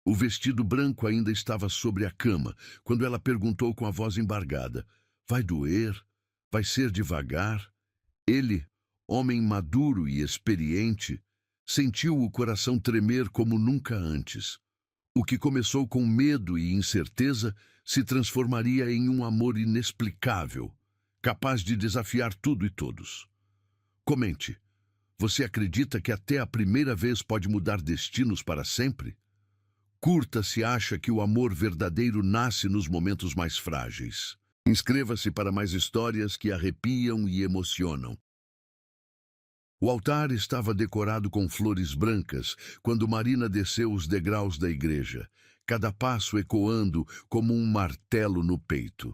O vestido branco ainda estava sobre a cama, quando ela perguntou com a voz embargada: Vai doer? Vai ser devagar? Ele, homem maduro e experiente, sentiu o coração tremer como nunca antes. O que começou com medo e incerteza se transformaria em um amor inexplicável, capaz de desafiar tudo e todos. Comente, você acredita que até a primeira vez pode mudar destinos para sempre? Curta se acha que o amor verdadeiro nasce nos momentos mais frágeis. Inscreva-se para mais histórias que arrepiam e emocionam. O altar estava decorado com flores brancas quando Marina desceu os degraus da igreja, cada passo ecoando como um martelo no peito.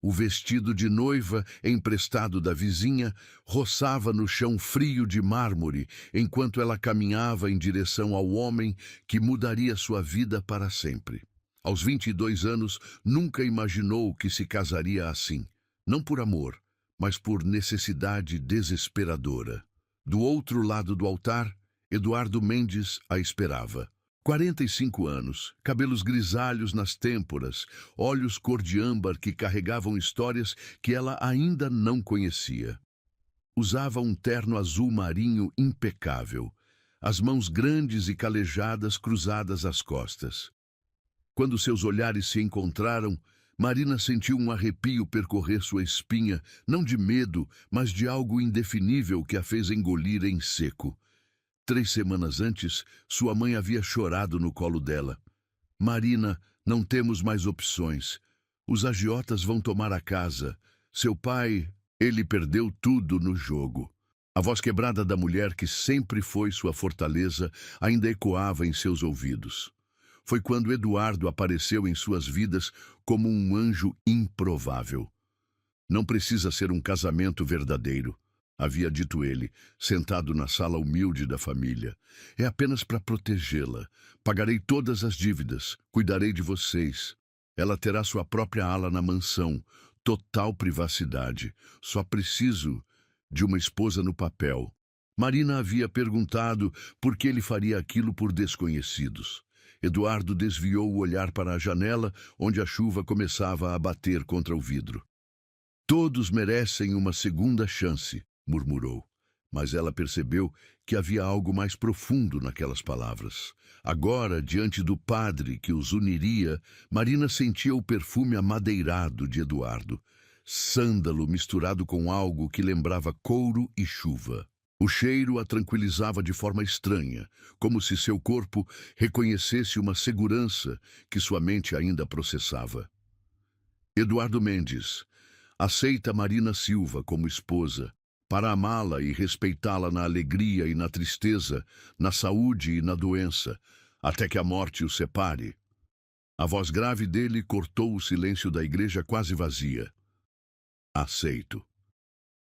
O vestido de noiva, emprestado da vizinha, roçava no chão frio de mármore enquanto ela caminhava em direção ao homem que mudaria sua vida para sempre. Aos 22 anos, nunca imaginou que se casaria assim, não por amor, mas por necessidade desesperadora. Do outro lado do altar, Eduardo Mendes a esperava. 45 anos, cabelos grisalhos nas têmporas, olhos cor de âmbar que carregavam histórias que ela ainda não conhecia. Usava um terno azul marinho impecável, as mãos grandes e calejadas cruzadas às costas. Quando seus olhares se encontraram, Marina sentiu um arrepio percorrer sua espinha, não de medo, mas de algo indefinível que a fez engolir em seco. 3 semanas antes, sua mãe havia chorado no colo dela. Marina, não temos mais opções. Os agiotas vão tomar a casa. Seu pai, ele perdeu tudo no jogo. A voz quebrada da mulher, que sempre foi sua fortaleza, ainda ecoava em seus ouvidos. Foi quando Eduardo apareceu em suas vidas como um anjo improvável. Não precisa ser um casamento verdadeiro, havia dito ele, sentado na sala humilde da família. É apenas para protegê-la. Pagarei todas as dívidas, cuidarei de vocês. Ela terá sua própria ala na mansão, total privacidade. Só preciso de uma esposa no papel. Marina havia perguntado por que ele faria aquilo por desconhecidos. Eduardo desviou o olhar para a janela, onde a chuva começava a bater contra o vidro. Todos merecem uma segunda chance, murmurou. Mas ela percebeu que havia algo mais profundo naquelas palavras. Agora, diante do padre que os uniria, Marina sentia o perfume amadeirado de Eduardo, sândalo misturado com algo que lembrava couro e chuva. O cheiro a tranquilizava de forma estranha, como se seu corpo reconhecesse uma segurança que sua mente ainda processava. Eduardo Mendes aceita Marina Silva como esposa, para amá-la e respeitá-la na alegria e na tristeza, na saúde e na doença, até que a morte os separe. A voz grave dele cortou o silêncio da igreja quase vazia. Aceito.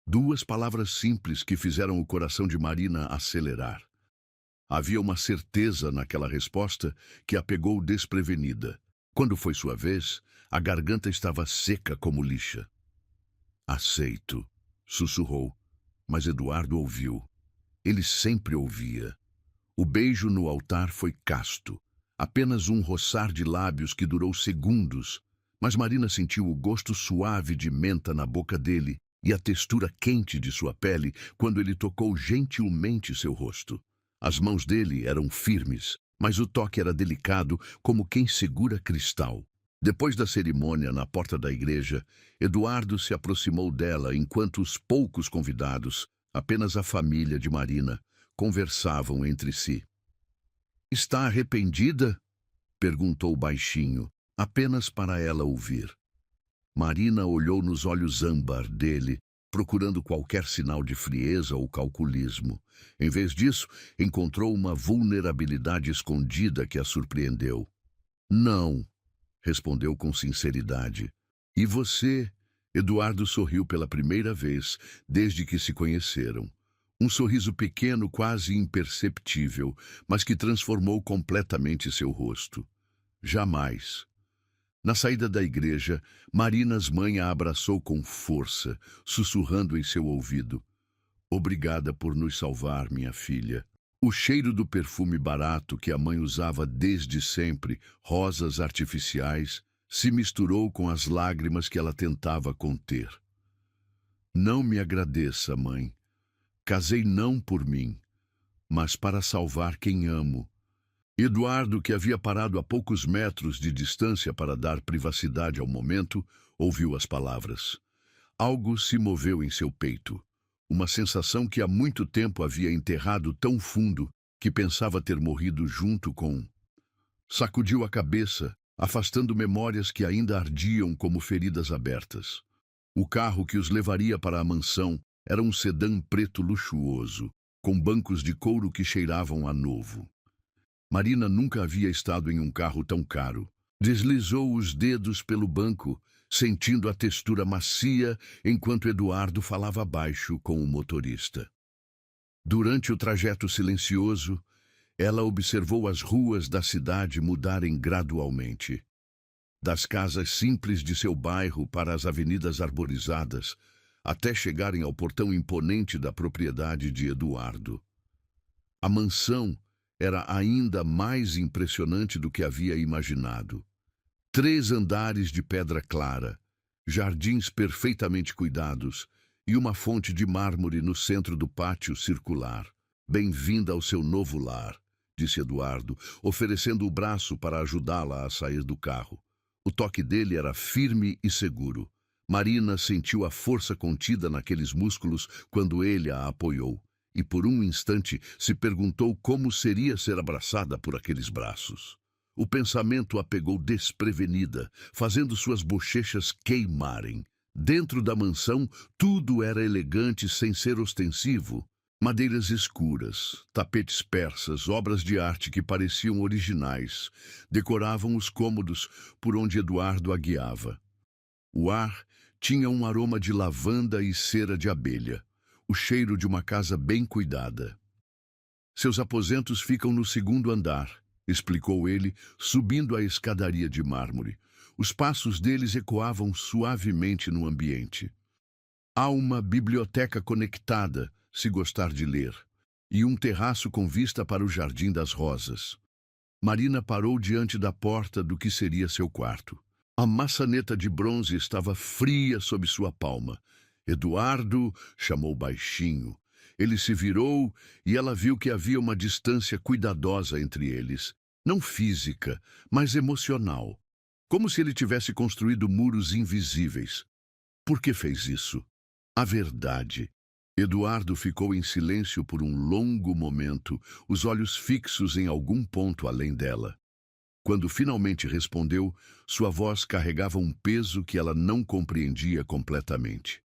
2 palavras simples que fizeram o coração de Marina acelerar. Havia uma certeza naquela resposta que a pegou desprevenida. Quando foi sua vez, a garganta estava seca como lixa. Aceito, sussurrou, mas Eduardo ouviu. Ele sempre ouvia. O beijo no altar foi casto, apenas um roçar de lábios que durou segundos, mas Marina sentiu o gosto suave de menta na boca dele e a textura quente de sua pele quando ele tocou gentilmente seu rosto. As mãos dele eram firmes, mas o toque era delicado, como quem segura cristal. Depois da cerimônia na porta da igreja, Eduardo se aproximou dela enquanto os poucos convidados, apenas a família de Marina, conversavam entre si. Está arrependida? Perguntou baixinho, apenas para ela ouvir. Marina olhou nos olhos âmbar dele, procurando qualquer sinal de frieza ou calculismo. Em vez disso, encontrou uma vulnerabilidade escondida que a surpreendeu. Não, respondeu com sinceridade. E você? Eduardo sorriu pela primeira vez desde que se conheceram. Um sorriso pequeno, quase imperceptível, mas que transformou completamente seu rosto. Jamais. Na saída da igreja, Marinas mãe a abraçou com força, sussurrando em seu ouvido. Obrigada por nos salvar, minha filha. O cheiro do perfume barato que a mãe usava desde sempre, rosas artificiais, se misturou com as lágrimas que ela tentava conter. Não me agradeça, mãe. Casei não por mim, mas para salvar quem amo. Eduardo, que havia parado a poucos metros de distância para dar privacidade ao momento, ouviu as palavras. Algo se moveu em seu peito. Uma sensação que há muito tempo havia enterrado tão fundo que pensava ter morrido junto com... Sacudiu a cabeça, afastando memórias que ainda ardiam como feridas abertas. O carro que os levaria para a mansão era um sedã preto luxuoso, com bancos de couro que cheiravam a novo. Marina nunca havia estado em um carro tão caro. Deslizou os dedos pelo banco, sentindo a textura macia, enquanto Eduardo falava baixo com o motorista. Durante o trajeto silencioso, ela observou as ruas da cidade mudarem gradualmente. Das casas simples de seu bairro para as avenidas arborizadas, até chegarem ao portão imponente da propriedade de Eduardo. A mansão era ainda mais impressionante do que havia imaginado. 3 andares de pedra clara, jardins perfeitamente cuidados e uma fonte de mármore no centro do pátio circular. Bem-vinda ao seu novo lar, disse Eduardo, oferecendo o braço para ajudá-la a sair do carro. O toque dele era firme e seguro. Marina sentiu a força contida naqueles músculos quando ele a apoiou, e por um instante se perguntou como seria ser abraçada por aqueles braços. O pensamento a pegou desprevenida, fazendo suas bochechas queimarem. Dentro da mansão, tudo era elegante sem ser ostensivo. Madeiras escuras, tapetes persas, obras de arte que pareciam originais, decoravam os cômodos por onde Eduardo a guiava. O ar tinha um aroma de lavanda e cera de abelha, o cheiro de uma casa bem cuidada. Seus aposentos ficam no 2º andar, explicou ele, subindo a escadaria de mármore. Os passos deles ecoavam suavemente no ambiente. Há uma biblioteca conectada, se gostar de ler, e um terraço com vista para o Jardim das Rosas. Marina parou diante da porta do que seria seu quarto. A maçaneta de bronze estava fria sob sua palma. Eduardo chamou baixinho. Ele se virou e ela viu que havia uma distância cuidadosa entre eles. Não física, mas emocional. Como se ele tivesse construído muros invisíveis. Por que fez isso? A verdade. Eduardo ficou em silêncio por um longo momento, os olhos fixos em algum ponto além dela. Quando finalmente respondeu, sua voz carregava um peso que ela não compreendia completamente.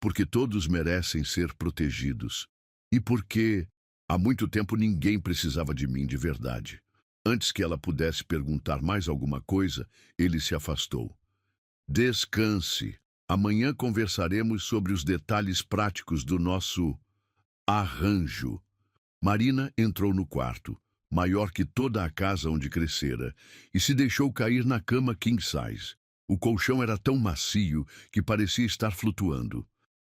Porque todos merecem ser protegidos. E porque há muito tempo ninguém precisava de mim de verdade. Antes que ela pudesse perguntar mais alguma coisa, ele se afastou. Descanse. Amanhã conversaremos sobre os detalhes práticos do nosso arranjo. Marina entrou no quarto, maior que toda a casa onde crescera, e se deixou cair na cama king size. O colchão era tão macio que parecia estar flutuando.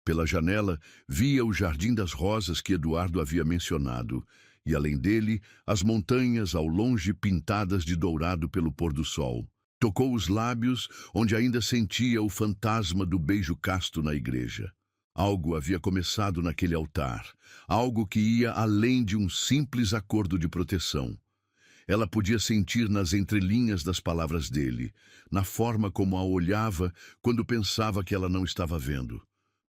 Pela janela, via o Jardim das Rosas que Eduardo havia mencionado, e além dele, as montanhas ao longe pintadas de dourado pelo pôr do sol. Tocou os lábios, onde ainda sentia o fantasma do beijo casto na igreja. Algo havia começado naquele altar, algo que ia além de um simples acordo de proteção. Ela podia sentir nas entrelinhas das palavras dele, na forma como a olhava quando pensava que ela não estava vendo.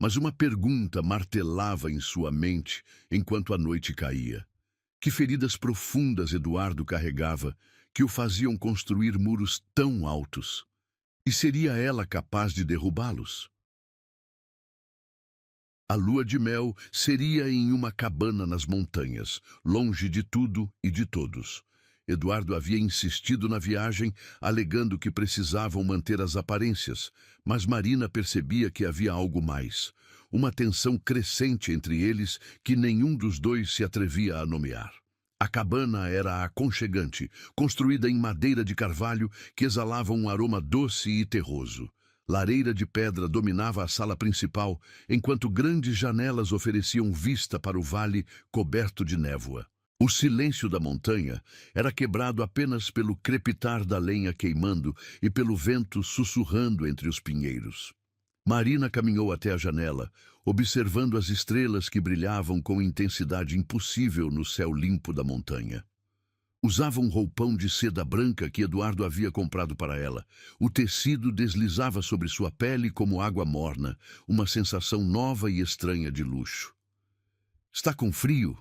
Mas uma pergunta martelava em sua mente enquanto a noite caía. Que feridas profundas Eduardo carregava, que o faziam construir muros tão altos? E seria ela capaz de derrubá-los? A lua de mel seria em uma cabana nas montanhas, longe de tudo e de todos. Eduardo havia insistido na viagem, alegando que precisavam manter as aparências, mas Marina percebia que havia algo mais, uma tensão crescente entre eles que nenhum dos dois se atrevia a nomear. A cabana era aconchegante, construída em madeira de carvalho que exalava um aroma doce e terroso. Lareira de pedra dominava a sala principal, enquanto grandes janelas ofereciam vista para o vale coberto de névoa. O silêncio da montanha era quebrado apenas pelo crepitar da lenha queimando e pelo vento sussurrando entre os pinheiros. Marina caminhou até a janela, observando as estrelas que brilhavam com intensidade impossível no céu limpo da montanha. Usava um roupão de seda branca que Eduardo havia comprado para ela. O tecido deslizava sobre sua pele como água morna, uma sensação nova e estranha de luxo. "Está com frio?"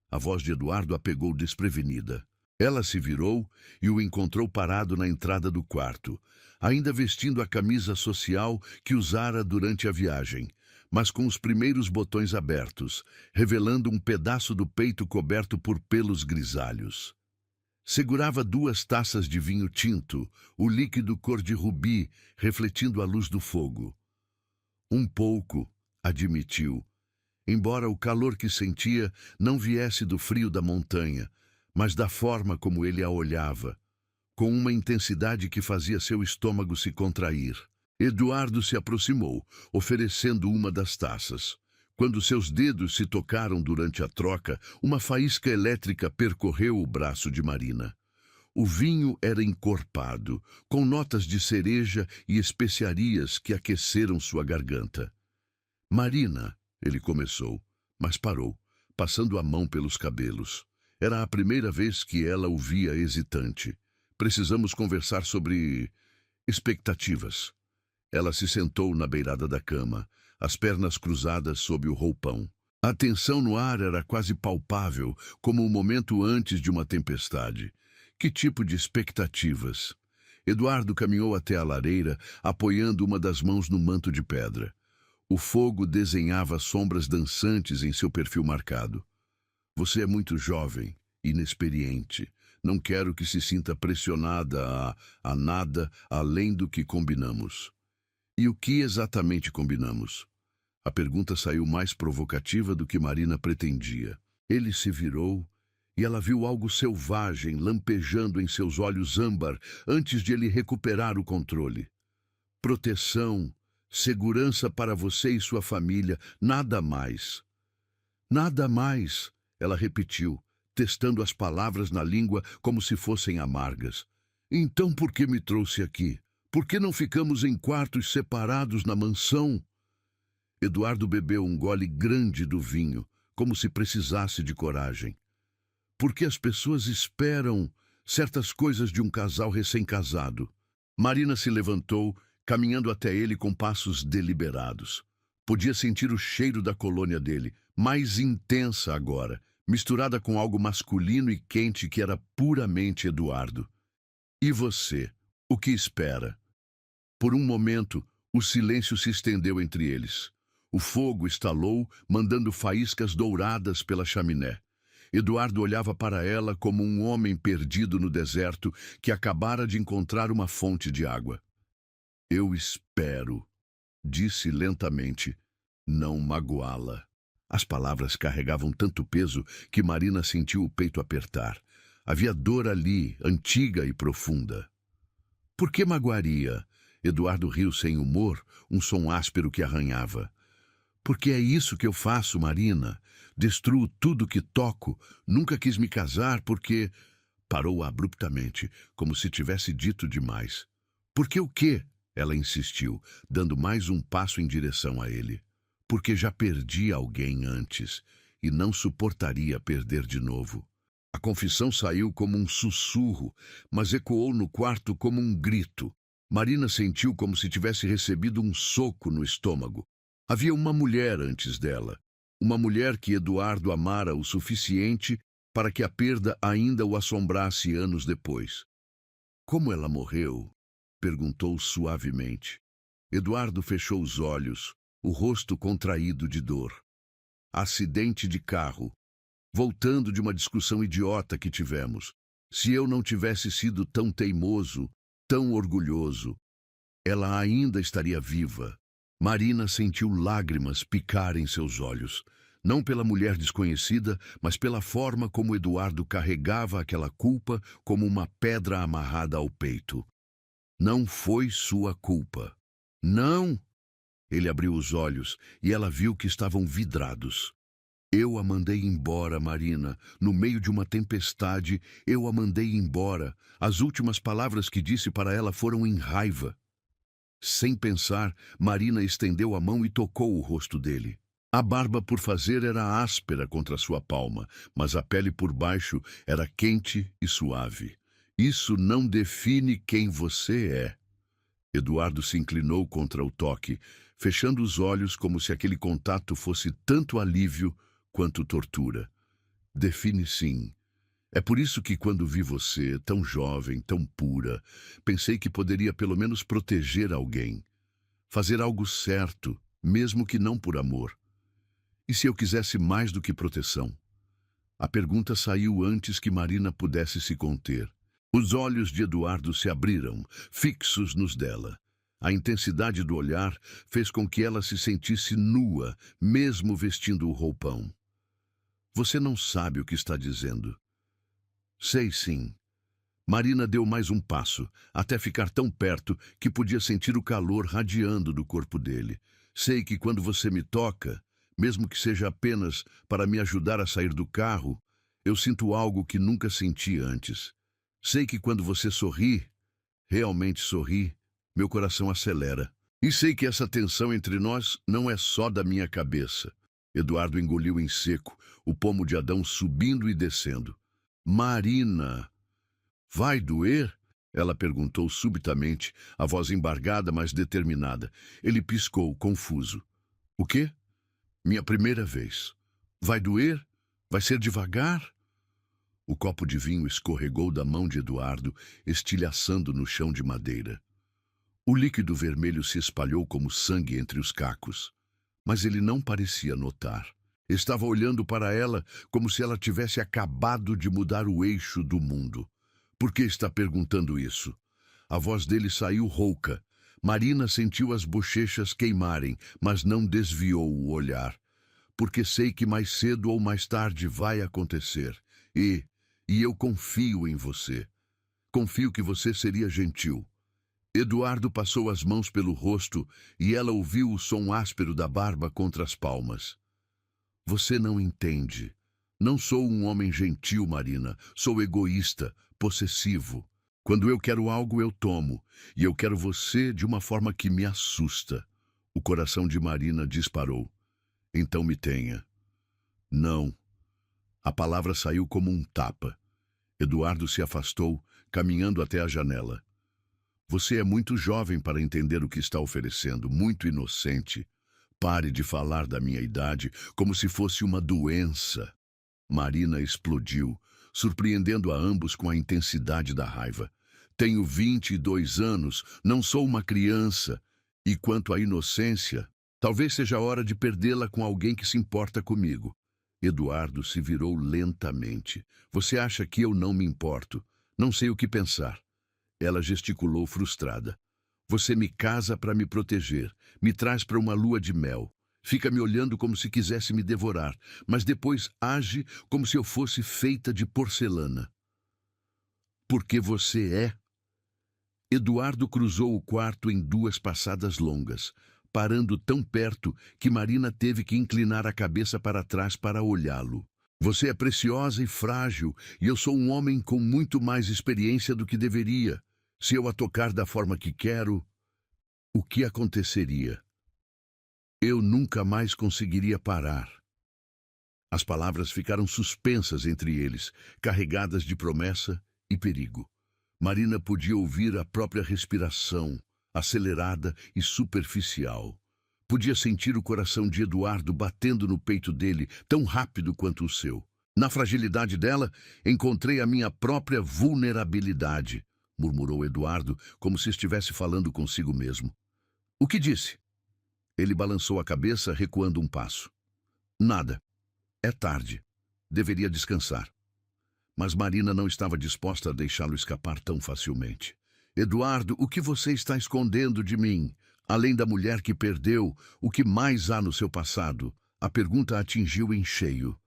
A voz de Eduardo a pegou desprevenida. Ela se virou e o encontrou parado na entrada do quarto, ainda vestindo a camisa social que usara durante a viagem, mas com os primeiros botões abertos, revelando um pedaço do peito coberto por pelos grisalhos. Segurava 2 taças de vinho tinto, o líquido cor de rubi, refletindo a luz do fogo. "Um pouco", admitiu, embora o calor que sentia não viesse do frio da montanha, mas da forma como ele a olhava, com uma intensidade que fazia seu estômago se contrair. Eduardo se aproximou, oferecendo uma das taças. Quando seus dedos se tocaram durante a troca, uma faísca elétrica percorreu o braço de Marina. O vinho era encorpado, com notas de cereja e especiarias que aqueceram sua garganta. "Marina", ele começou, mas parou, passando a mão pelos cabelos. Era a primeira vez que ela o via hesitante. "Precisamos conversar sobre expectativas." Ela se sentou na beirada da cama, as pernas cruzadas sob o roupão. A tensão no ar era quase palpável, como o momento antes de uma tempestade. Que tipo de expectativas? Eduardo caminhou até a lareira, apoiando uma das mãos no manto de pedra. O fogo desenhava sombras dançantes em seu perfil marcado. "Você é muito jovem, inexperiente. Não quero que se sinta pressionada a nada além do que combinamos." "E o que exatamente combinamos?" A pergunta saiu mais provocativa do que Marina pretendia. Ele se virou e ela viu algo selvagem lampejando em seus olhos âmbar antes de ele recuperar o controle. "Proteção, segurança para você e sua família, nada mais." "Nada mais", ela repetiu, testando as palavras na língua como se fossem amargas. "Então por que me trouxe aqui? Por que não ficamos em quartos separados na mansão?" Eduardo bebeu um gole grande do vinho, como se precisasse de coragem. "Porque as pessoas esperam certas coisas de um casal recém-casado." Marina se levantou, caminhando até ele com passos deliberados. Podia sentir o cheiro da colônia dele, mais intensa agora, misturada com algo masculino e quente que era puramente Eduardo. "E você? O que espera?" Por um momento, o silêncio se estendeu entre eles. O fogo estalou, mandando faíscas douradas pela chaminé. Eduardo olhava para ela como um homem perdido no deserto que acabara de encontrar uma fonte de água. "Eu espero", disse lentamente, "não magoá-la." As palavras carregavam tanto peso que Marina sentiu o peito apertar. Havia dor ali, antiga e profunda. "Por que magoaria?" Eduardo riu sem humor, um som áspero que arranhava. "Porque é isso que eu faço, Marina. Destruo tudo que toco. Nunca quis me casar porque..." Parou abruptamente, como se tivesse dito demais. "Por que o quê?" Ela insistiu, dando mais um passo em direção a ele. "Porque já perdi alguém antes e não suportaria perder de novo." A confissão saiu como um sussurro, mas ecoou no quarto como um grito. Marina sentiu como se tivesse recebido um soco no estômago. Havia uma mulher antes dela. Uma mulher que Eduardo amara o suficiente para que a perda ainda o assombrasse anos depois. "Como ela morreu?" perguntou suavemente. Eduardo fechou os olhos, o rosto contraído de dor. "Acidente de carro. Voltando de uma discussão idiota que tivemos. Se eu não tivesse sido tão teimoso, tão orgulhoso, ela ainda estaria viva." Marina sentiu lágrimas picar em seus olhos, não pela mulher desconhecida, mas pela forma como Eduardo carregava aquela culpa como uma pedra amarrada ao peito. Não foi sua culpa. "Não!" Ele abriu os olhos e ela viu que estavam vidrados. Eu a mandei embora, Marina. No meio de uma tempestade, eu a mandei embora. As últimas palavras que disse para ela foram em raiva. Sem pensar, Marina estendeu a mão e tocou o rosto dele. A barba por fazer era áspera contra sua palma, mas a pele por baixo era quente e suave. Isso não define quem você é. Eduardo se inclinou contra o toque, fechando os olhos como se aquele contato fosse tanto alívio quanto tortura. Define sim. É por isso que quando vi você, tão jovem, tão pura, pensei que poderia pelo menos proteger alguém. Fazer algo certo, mesmo que não por amor. E se eu quisesse mais do que proteção? A pergunta saiu antes que Marina pudesse se conter. Os olhos de Eduardo se abriram, fixos nos dela. A intensidade do olhar fez com que ela se sentisse nua, mesmo vestindo o roupão. Você não sabe o que está dizendo. Sei sim. Marina deu mais um passo, até ficar tão perto que podia sentir o calor radiando do corpo dele. Sei que quando você me toca, mesmo que seja apenas para me ajudar a sair do carro, eu sinto algo que nunca senti antes. Sei que quando você sorri, realmente sorri, meu coração acelera. E sei que essa tensão entre nós não é só da minha cabeça. Eduardo engoliu em seco, o pomo de Adão subindo e descendo. Marina, vai doer? Ela perguntou subitamente, a voz embargada, mas determinada. Ele piscou, confuso. O quê? Minha primeira vez. Vai doer? Vai ser devagar? O copo de vinho escorregou da mão de Eduardo, estilhaçando no chão de madeira. O líquido vermelho se espalhou como sangue entre os cacos, mas ele não parecia notar. Estava olhando para ela como se ela tivesse acabado de mudar o eixo do mundo. Por que está perguntando isso? A voz dele saiu rouca. Marina sentiu as bochechas queimarem, mas não desviou o olhar. Porque sei que mais cedo ou mais tarde vai acontecer. E eu confio em você. Confio que você seria gentil. Eduardo passou as mãos pelo rosto e ela ouviu o som áspero da barba contra as palmas. Você não entende. Não sou um homem gentil, Marina. Sou egoísta, possessivo. Quando eu quero algo, eu tomo. E eu quero você de uma forma que me assusta. O coração de Marina disparou. Então me tenha. Não. A palavra saiu como um tapa. Eduardo se afastou, caminhando até a janela. Você é muito jovem para entender o que está oferecendo, muito inocente. Pare de falar da minha idade como se fosse uma doença. Marina explodiu, surpreendendo a ambos com a intensidade da raiva. Tenho 22 anos, não sou uma criança. E quanto à inocência, talvez seja a hora de perdê-la com alguém que se importa comigo. Eduardo se virou lentamente. Você acha que eu não me importo? Não sei o que pensar. Ela gesticulou frustrada. Você me casa para me proteger, me traz para uma lua de mel. Fica me olhando como se quisesse me devorar, mas depois age como se eu fosse feita de porcelana. Porque você é. Eduardo cruzou o quarto em 2 passadas longas, parando tão perto que Marina teve que inclinar a cabeça para trás para olhá-lo. Você é preciosa e frágil, e eu sou um homem com muito mais experiência do que deveria. Se eu a tocar da forma que quero, o que aconteceria? Eu nunca mais conseguiria parar. As palavras ficaram suspensas entre eles, carregadas de promessa e perigo. Marina podia ouvir a própria respiração, acelerada e superficial. Podia sentir o coração de Eduardo batendo no peito dele, tão rápido quanto o seu. Na fragilidade dela, encontrei a minha própria vulnerabilidade, murmurou Eduardo, como se estivesse falando consigo mesmo. O que disse? Ele balançou a cabeça, recuando um passo. Nada. É tarde. Deveria descansar. Mas Marina não estava disposta a deixá-lo escapar tão facilmente. Eduardo, o que você está escondendo de mim? Além da mulher que perdeu, o que mais há no seu passado? A pergunta a atingiu em cheio.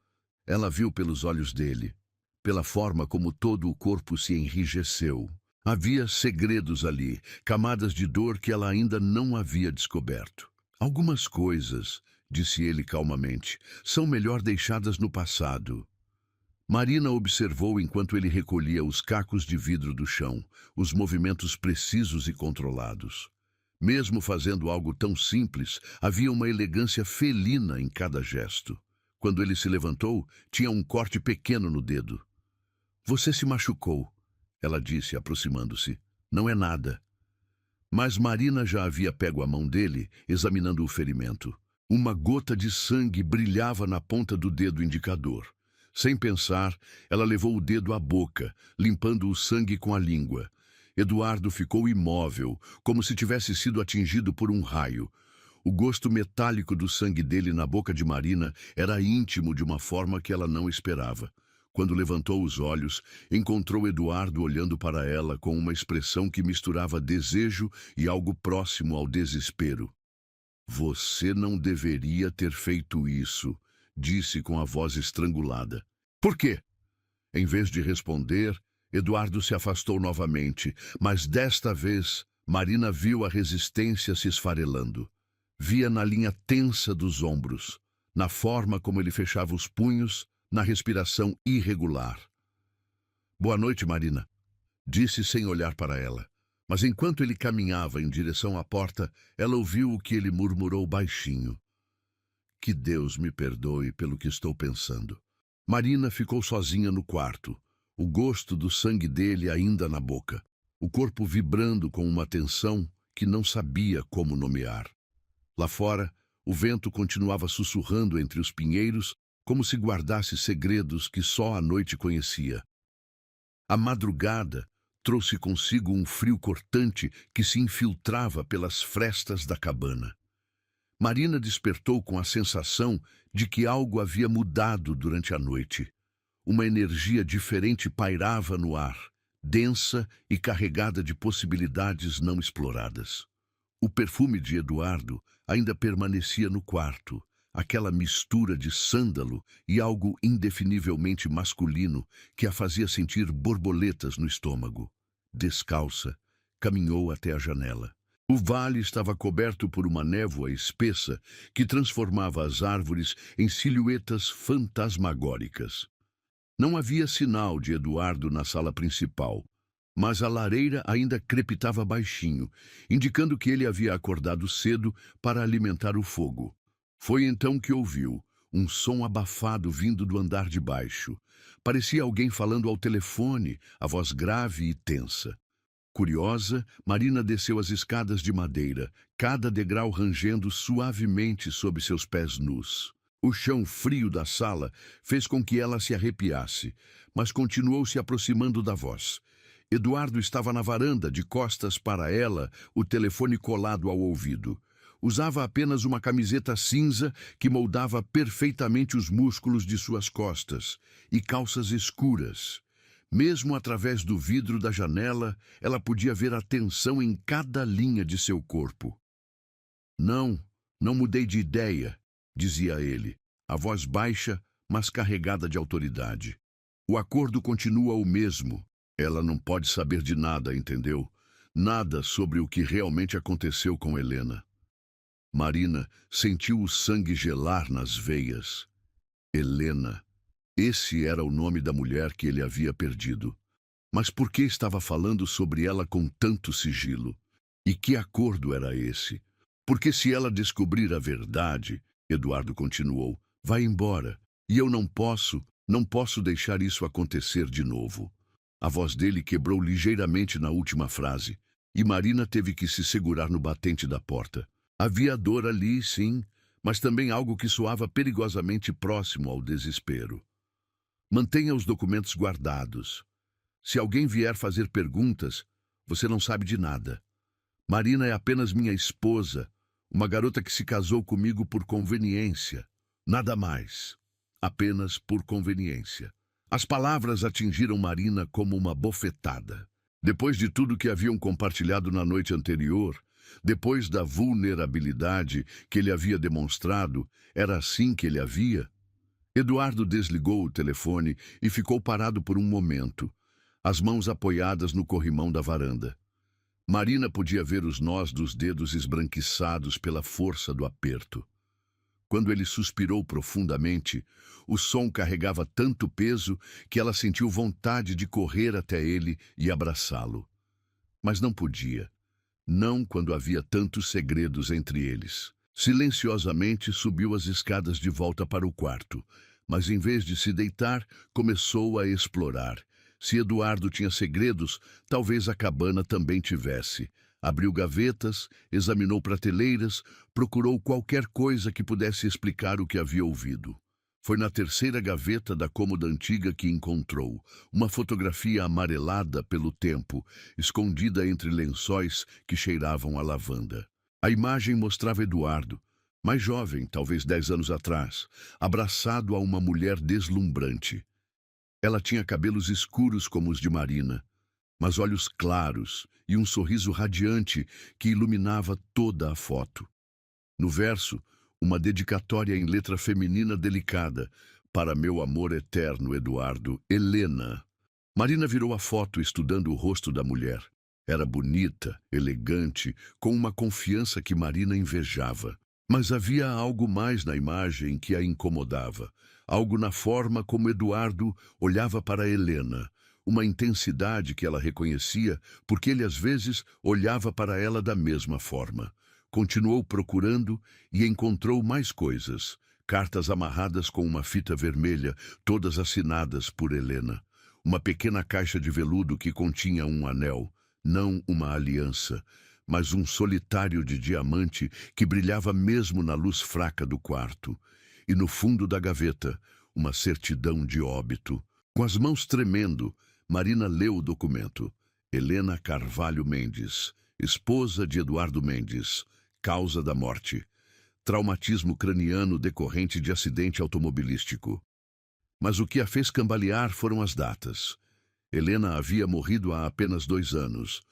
Ela viu pelos olhos dele, pela forma como todo o corpo se enrijeceu. Havia segredos ali, camadas de dor que ela ainda não havia descoberto. Algumas coisas, disse ele calmamente. São melhor deixadas no passado. Marina observou enquanto ele recolhia os cacos de vidro do chão, os movimentos precisos e controlados. Mesmo fazendo algo tão simples, havia uma elegância felina em cada gesto. Quando ele se levantou, tinha um corte pequeno no dedo. Você se machucou, ela disse, aproximando-se. Não é nada. Mas Marina já havia pego a mão dele, examinando o ferimento. Uma gota de sangue brilhava na ponta do dedo indicador. Sem pensar, ela levou o dedo à boca, limpando o sangue com a língua. Eduardo ficou imóvel, como se tivesse sido atingido por um raio. O gosto metálico do sangue dele na boca de Marina era íntimo de uma forma que ela não esperava. Quando levantou os olhos, encontrou Eduardo olhando para ela com uma expressão que misturava desejo e algo próximo ao desespero. Você não deveria ter feito isso, disse com a voz estrangulada. Por quê? Em vez de responder, Eduardo se afastou novamente, mas desta vez Marina viu a resistência se esfarelando. Via na linha tensa dos ombros, na forma como ele fechava os punhos, na respiração irregular. Boa noite, Marina, disse sem olhar para ela. Mas enquanto ele caminhava em direção à porta, ela ouviu o que ele murmurou baixinho. Que Deus me perdoe pelo que estou pensando. Marina ficou sozinha no quarto, o gosto do sangue dele ainda na boca, o corpo vibrando com uma tensão que não sabia como nomear. Lá fora, o vento continuava sussurrando entre os pinheiros, como se guardasse segredos que só a noite conhecia. A madrugada trouxe consigo um frio cortante que se infiltrava pelas frestas da cabana. Marina despertou com a sensação de que algo havia mudado durante a noite. Uma energia diferente pairava no ar, densa e carregada de possibilidades não exploradas. O perfume de Eduardo ainda permanecia no quarto, aquela mistura de sândalo e algo indefinivelmente masculino que a fazia sentir borboletas no estômago. Descalça, caminhou até a janela. O vale estava coberto por uma névoa espessa que transformava as árvores em silhuetas fantasmagóricas. Não havia sinal de Eduardo na sala principal, mas a lareira ainda crepitava baixinho, indicando que ele havia acordado cedo para alimentar o fogo. Foi então que ouviu um som abafado vindo do andar de baixo. Parecia alguém falando ao telefone, a voz grave e tensa. Curiosa, Marina desceu as escadas de madeira, cada degrau rangendo suavemente sob seus pés nus. O chão frio da sala fez com que ela se arrepiasse, mas continuou se aproximando da voz. Eduardo estava na varanda, de costas para ela, o telefone colado ao ouvido. Usava apenas uma camiseta cinza que moldava perfeitamente os músculos de suas costas e calças escuras. Mesmo através do vidro da janela, ela podia ver a tensão em cada linha de seu corpo. Não mudei de ideia, dizia ele, a voz baixa, mas carregada de autoridade. O acordo continua o mesmo. Ela não pode saber de nada, entendeu? Nada sobre o que realmente aconteceu com Helena. Marina sentiu o sangue gelar nas veias. Helena. Esse era o nome da mulher que ele havia perdido. Mas por que estava falando sobre ela com tanto sigilo? E que acordo era esse? Porque se ela descobrir a verdade, Eduardo continuou, vai embora. E eu não posso deixar isso acontecer de novo. A voz dele quebrou ligeiramente na última frase, e Marina teve que se segurar no batente da porta. Havia dor ali, sim, mas também algo que soava perigosamente próximo ao desespero. Mantenha os documentos guardados. Se alguém vier fazer perguntas, você não sabe de nada. Marina é apenas minha esposa, uma garota que se casou comigo por conveniência. Nada mais. Apenas por conveniência. As palavras atingiram Marina como uma bofetada. Depois de tudo que haviam compartilhado na noite anterior, depois da vulnerabilidade que ele havia demonstrado, era assim que ele a via? Eduardo desligou o telefone e ficou parado por um momento, as mãos apoiadas no corrimão da varanda. Marina podia ver os nós dos dedos esbranquiçados pela força do aperto. Quando ele suspirou profundamente, o som carregava tanto peso que ela sentiu vontade de correr até ele e abraçá-lo. Mas não podia. Não quando havia tantos segredos entre eles. Silenciosamente subiu as escadas de volta para o quarto, mas em vez de se deitar, começou a explorar. Se Eduardo tinha segredos, talvez a cabana também tivesse. Abriu gavetas, examinou prateleiras, procurou qualquer coisa que pudesse explicar o que havia ouvido. Foi na terceira gaveta da cômoda antiga que encontrou uma fotografia amarelada pelo tempo, escondida entre lençóis que cheiravam a lavanda. A imagem mostrava Eduardo, mais jovem, talvez 10 anos atrás, abraçado a uma mulher deslumbrante. Ela tinha cabelos escuros como os de Marina, mas olhos claros e um sorriso radiante que iluminava toda a foto. No verso, uma dedicatória em letra feminina delicada: "Para meu amor eterno, Eduardo, Helena." Marina virou a foto estudando o rosto da mulher. Era bonita, elegante, com uma confiança que Marina invejava. Mas havia algo mais na imagem que a incomodava. Algo na forma como Eduardo olhava para Helena. Uma intensidade que ela reconhecia, porque ele às vezes olhava para ela da mesma forma. Continuou procurando e encontrou mais coisas. Cartas amarradas com uma fita vermelha, todas assinadas por Helena. Uma pequena caixa de veludo que continha um anel, não uma aliança, mas um solitário de diamante que brilhava mesmo na luz fraca do quarto. E no fundo da gaveta, uma certidão de óbito. Com as mãos tremendo, Marina leu o documento. Helena Carvalho Mendes, esposa de Eduardo Mendes, causa da morte: traumatismo craniano decorrente de acidente automobilístico. Mas o que a fez cambalear foram as datas. Helena havia morrido há apenas 2 anos,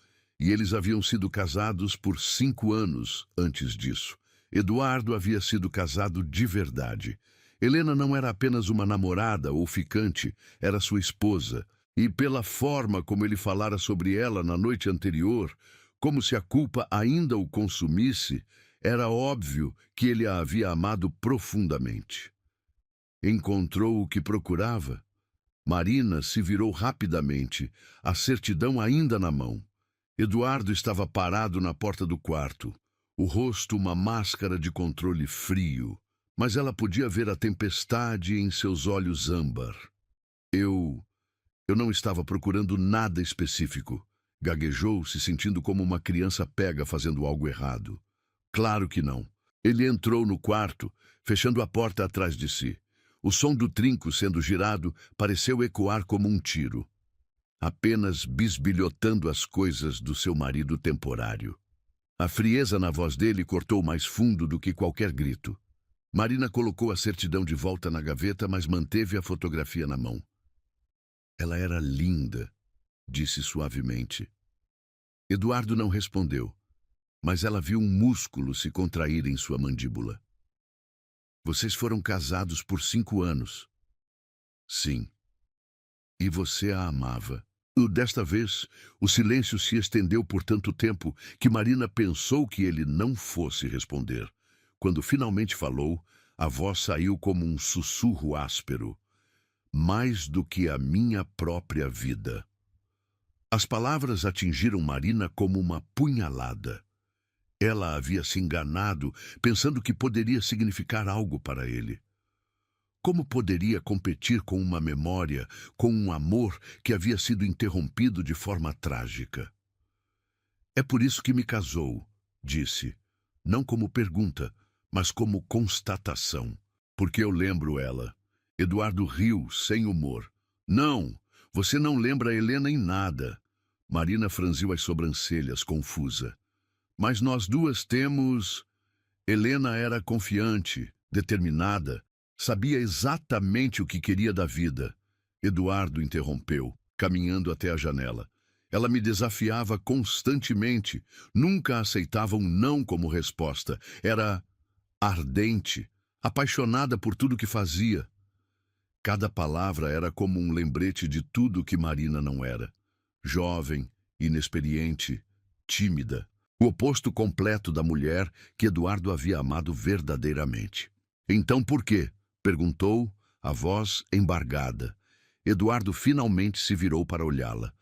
e eles haviam sido casados por 5 anos antes disso. Eduardo havia sido casado de verdade. Helena não era apenas uma namorada ou ficante, era sua esposa, e pela forma como ele falara sobre ela na noite anterior, como se a culpa ainda o consumisse, era óbvio que ele a havia amado profundamente. Encontrou o que procurava? Marina se virou rapidamente, a certidão ainda na mão. Eduardo estava parado na porta do quarto, o rosto uma máscara de controle frio, mas ela podia ver a tempestade em seus olhos âmbar. Eu não estava procurando nada específico, gaguejou, se sentindo como uma criança pega fazendo algo errado. Claro que não. Ele entrou no quarto, fechando a porta atrás de si. O som do trinco sendo girado pareceu ecoar como um tiro, apenas bisbilhotando as coisas do seu marido temporário. A frieza na voz dele cortou mais fundo do que qualquer grito. Marina colocou a certidão de volta na gaveta, mas manteve a fotografia na mão. Ela era linda, disse suavemente. Eduardo não respondeu, mas ela viu um músculo se contrair em sua mandíbula. Vocês foram casados por 5 anos. Sim. E você a amava. Desta vez, o silêncio se estendeu por tanto tempo que Marina pensou que ele não fosse responder. Quando finalmente falou, a voz saiu como um sussurro áspero. Mais do que a minha própria vida. As palavras atingiram Marina como uma punhalada. Ela havia se enganado, pensando que poderia significar algo para ele. Como poderia competir com uma memória, com um amor que havia sido interrompido de forma trágica? É por isso que me casou, disse, não como pergunta, mas como constatação. Porque eu lembro ela. Eduardo riu, sem humor. Não, você não lembra Helena em nada. Marina franziu as sobrancelhas, confusa. Mas nós duas temos... Helena era confiante, determinada, sabia exatamente o que queria da vida. Eduardo interrompeu, caminhando até a janela. Ela me desafiava constantemente, nunca aceitava um não como resposta. Era ardente, apaixonada por tudo que fazia. Cada palavra era como um lembrete de tudo que Marina não era. Jovem, inexperiente, tímida. O oposto completo da mulher que Eduardo havia amado verdadeiramente. Então por quê? Perguntou, a voz embargada. Eduardo finalmente se virou para olhá-la.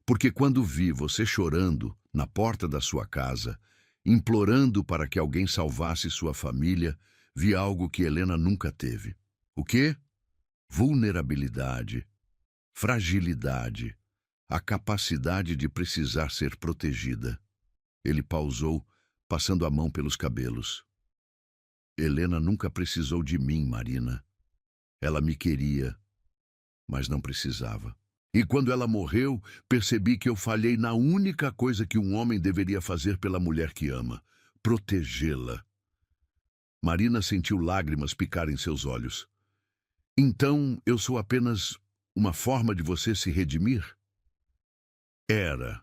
Porque quando vi você chorando na porta da sua casa, implorando para que alguém salvasse sua família, vi algo que Helena nunca teve. O quê? Vulnerabilidade, fragilidade, a capacidade de precisar ser protegida. Ele pausou, passando a mão pelos cabelos. Helena nunca precisou de mim, Marina. Ela me queria, mas não precisava. E quando ela morreu, percebi que eu falhei na única coisa que um homem deveria fazer pela mulher que ama: protegê-la. Marina sentiu lágrimas picar em seus olhos. Então eu sou apenas uma forma de você se redimir? Era.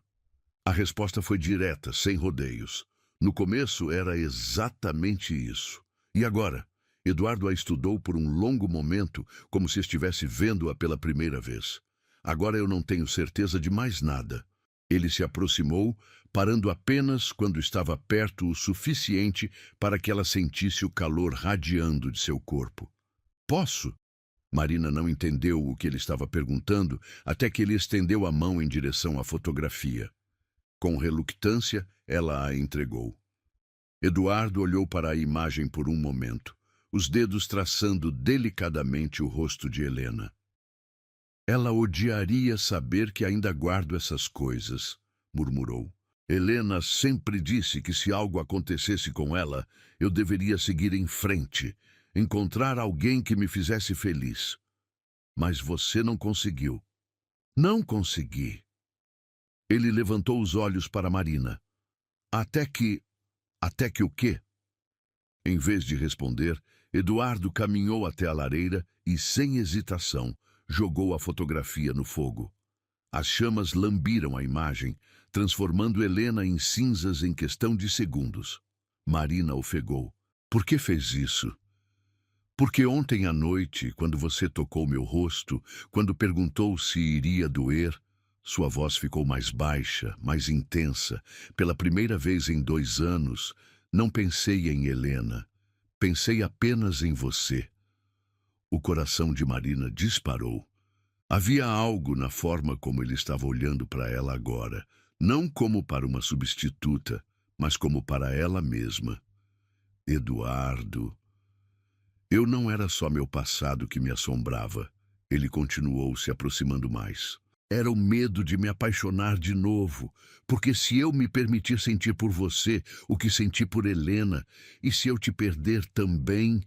A resposta foi direta, sem rodeios. No começo era exatamente isso. E agora? Eduardo a estudou por um longo momento, como se estivesse vendo-a pela primeira vez. Agora eu não tenho certeza de mais nada. Ele se aproximou, parando apenas quando estava perto o suficiente para que ela sentisse o calor radiando de seu corpo. Posso? Marina não entendeu o que ele estava perguntando, até que ele estendeu a mão em direção à fotografia. Com reluctância, ela a entregou. Eduardo olhou para a imagem por um momento, os dedos traçando delicadamente o rosto de Helena. Ela odiaria saber que ainda guardo essas coisas, murmurou. Helena sempre disse que se algo acontecesse com ela, eu deveria seguir em frente, encontrar alguém que me fizesse feliz. Mas você não conseguiu. Não consegui. Ele levantou os olhos para Marina. Até que o quê? Em vez de responder, Eduardo caminhou até a lareira e, sem hesitação, jogou a fotografia no fogo. As chamas lambiram a imagem, transformando Helena em cinzas em questão de segundos. Marina ofegou. Por que fez isso? Porque ontem à noite, quando você tocou meu rosto, quando perguntou se iria doer, sua voz ficou mais baixa, mais intensa. Pela primeira vez em 2 anos, não pensei em Helena. Pensei apenas em você. O coração de Marina disparou. Havia algo na forma como ele estava olhando para ela agora, não como para uma substituta, mas como para ela mesma. Eduardo. Eu não era só meu passado que me assombrava. Ele continuou se aproximando mais. Era o medo de me apaixonar de novo, porque se eu me permitir sentir por você o que senti por Helena, e se eu te perder também...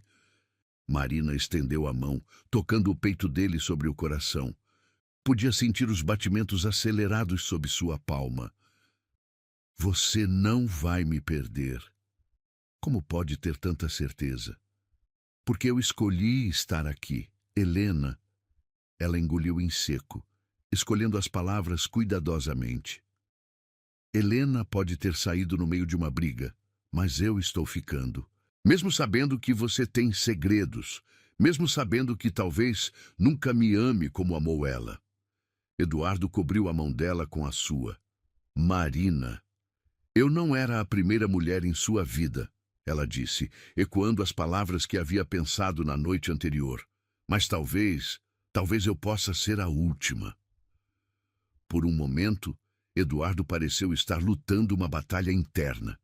Marina estendeu a mão, tocando o peito dele sobre o coração. Podia sentir os batimentos acelerados sob sua palma. Você não vai me perder. Como pode ter tanta certeza? Porque eu escolhi estar aqui. Helena. Ela engoliu em seco, escolhendo as palavras cuidadosamente. Helena pode ter saído no meio de uma briga, mas eu estou ficando. Mesmo sabendo que você tem segredos, mesmo sabendo que talvez nunca me ame como amou ela. Eduardo cobriu a mão dela com a sua. Marina. Eu não era a primeira mulher em sua vida, ela disse, ecoando as palavras que havia pensado na noite anterior. Mas talvez eu possa ser a última. Por um momento, Eduardo pareceu estar lutando uma batalha interna.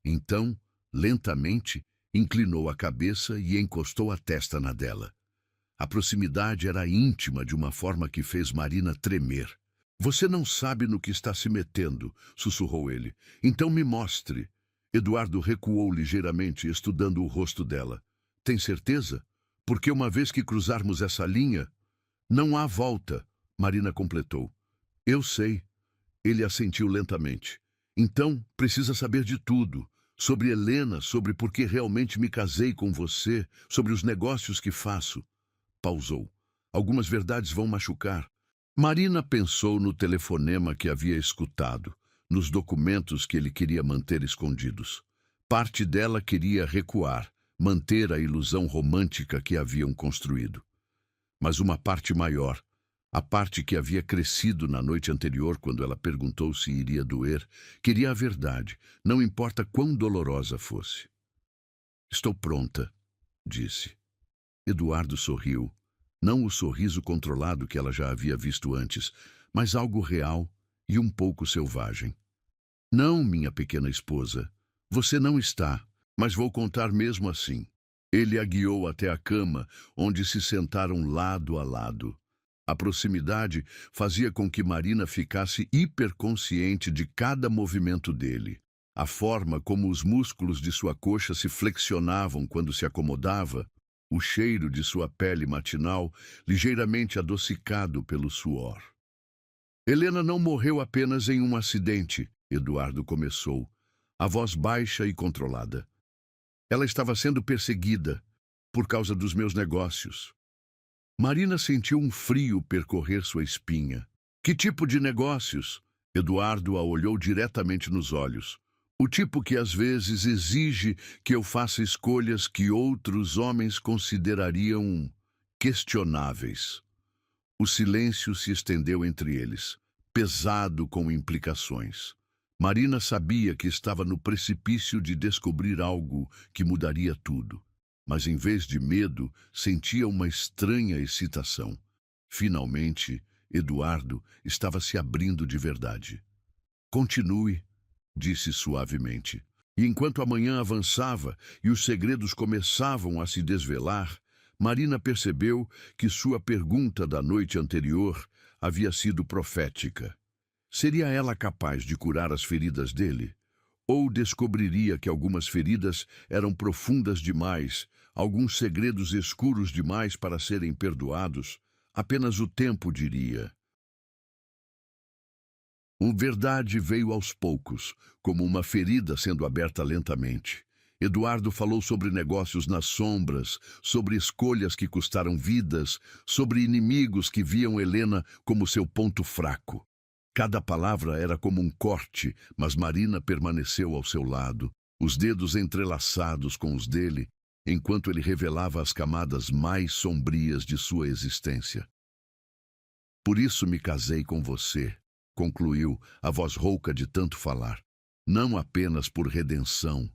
Então, lentamente, inclinou a cabeça e encostou a testa na dela. A proximidade era íntima de uma forma que fez Marina tremer. Você não sabe no que está se metendo, sussurrou ele. Então me mostre. Eduardo recuou ligeiramente, estudando o rosto dela. Tem certeza? Porque uma vez que cruzarmos essa linha, não há volta, Marina completou. Eu sei. Ele assentiu lentamente. Então, precisa saber de tudo. Sobre Helena, sobre por que realmente me casei com você, sobre os negócios que faço. Pausou. Algumas verdades vão machucar. Marina pensou no telefonema que havia escutado, nos documentos que ele queria manter escondidos. Parte dela queria recuar, manter a ilusão romântica que haviam construído. Mas uma parte maior, a parte que havia crescido na noite anterior quando ela perguntou se iria doer, queria a verdade, não importa quão dolorosa fosse. Estou pronta, disse. Eduardo sorriu. Não o sorriso controlado que ela já havia visto antes, mas algo real e um pouco selvagem. Não, minha pequena esposa. Você não está, mas vou contar mesmo assim. Ele a guiou até a cama, onde se sentaram lado a lado. A proximidade fazia com que Marina ficasse hiperconsciente de cada movimento dele. A forma como os músculos de sua coxa se flexionavam quando se acomodava, o cheiro de sua pele matinal, ligeiramente adocicado pelo suor. Helena não morreu apenas em um acidente, Eduardo começou, a voz baixa e controlada. Ela estava sendo perseguida por causa dos meus negócios. Marina sentiu um frio percorrer sua espinha. Que tipo de negócios? Eduardo a olhou diretamente nos olhos. O tipo que às vezes exige que eu faça escolhas que outros homens considerariam questionáveis. O silêncio se estendeu entre eles, pesado com implicações. Marina sabia que estava no precipício de descobrir algo que mudaria tudo. Mas em vez de medo, sentia uma estranha excitação. Finalmente, Eduardo estava se abrindo de verdade. Continue, disse suavemente. E enquanto a manhã avançava e os segredos começavam a se desvelar, Marina percebeu que sua pergunta da noite anterior havia sido profética. Seria ela capaz de curar as feridas dele? Ou descobriria que algumas feridas eram profundas demais, alguns segredos escuros demais para serem perdoados? Apenas o tempo diria. A verdade veio aos poucos, como uma ferida sendo aberta lentamente. Eduardo falou sobre negócios nas sombras, sobre escolhas que custaram vidas, sobre inimigos que viam Helena como seu ponto fraco. Cada palavra era como um corte, mas Marina permaneceu ao seu lado, os dedos entrelaçados com os dele, enquanto ele revelava as camadas mais sombrias de sua existência. Por isso me casei com você, concluiu, a voz rouca de tanto falar. Não apenas por redenção,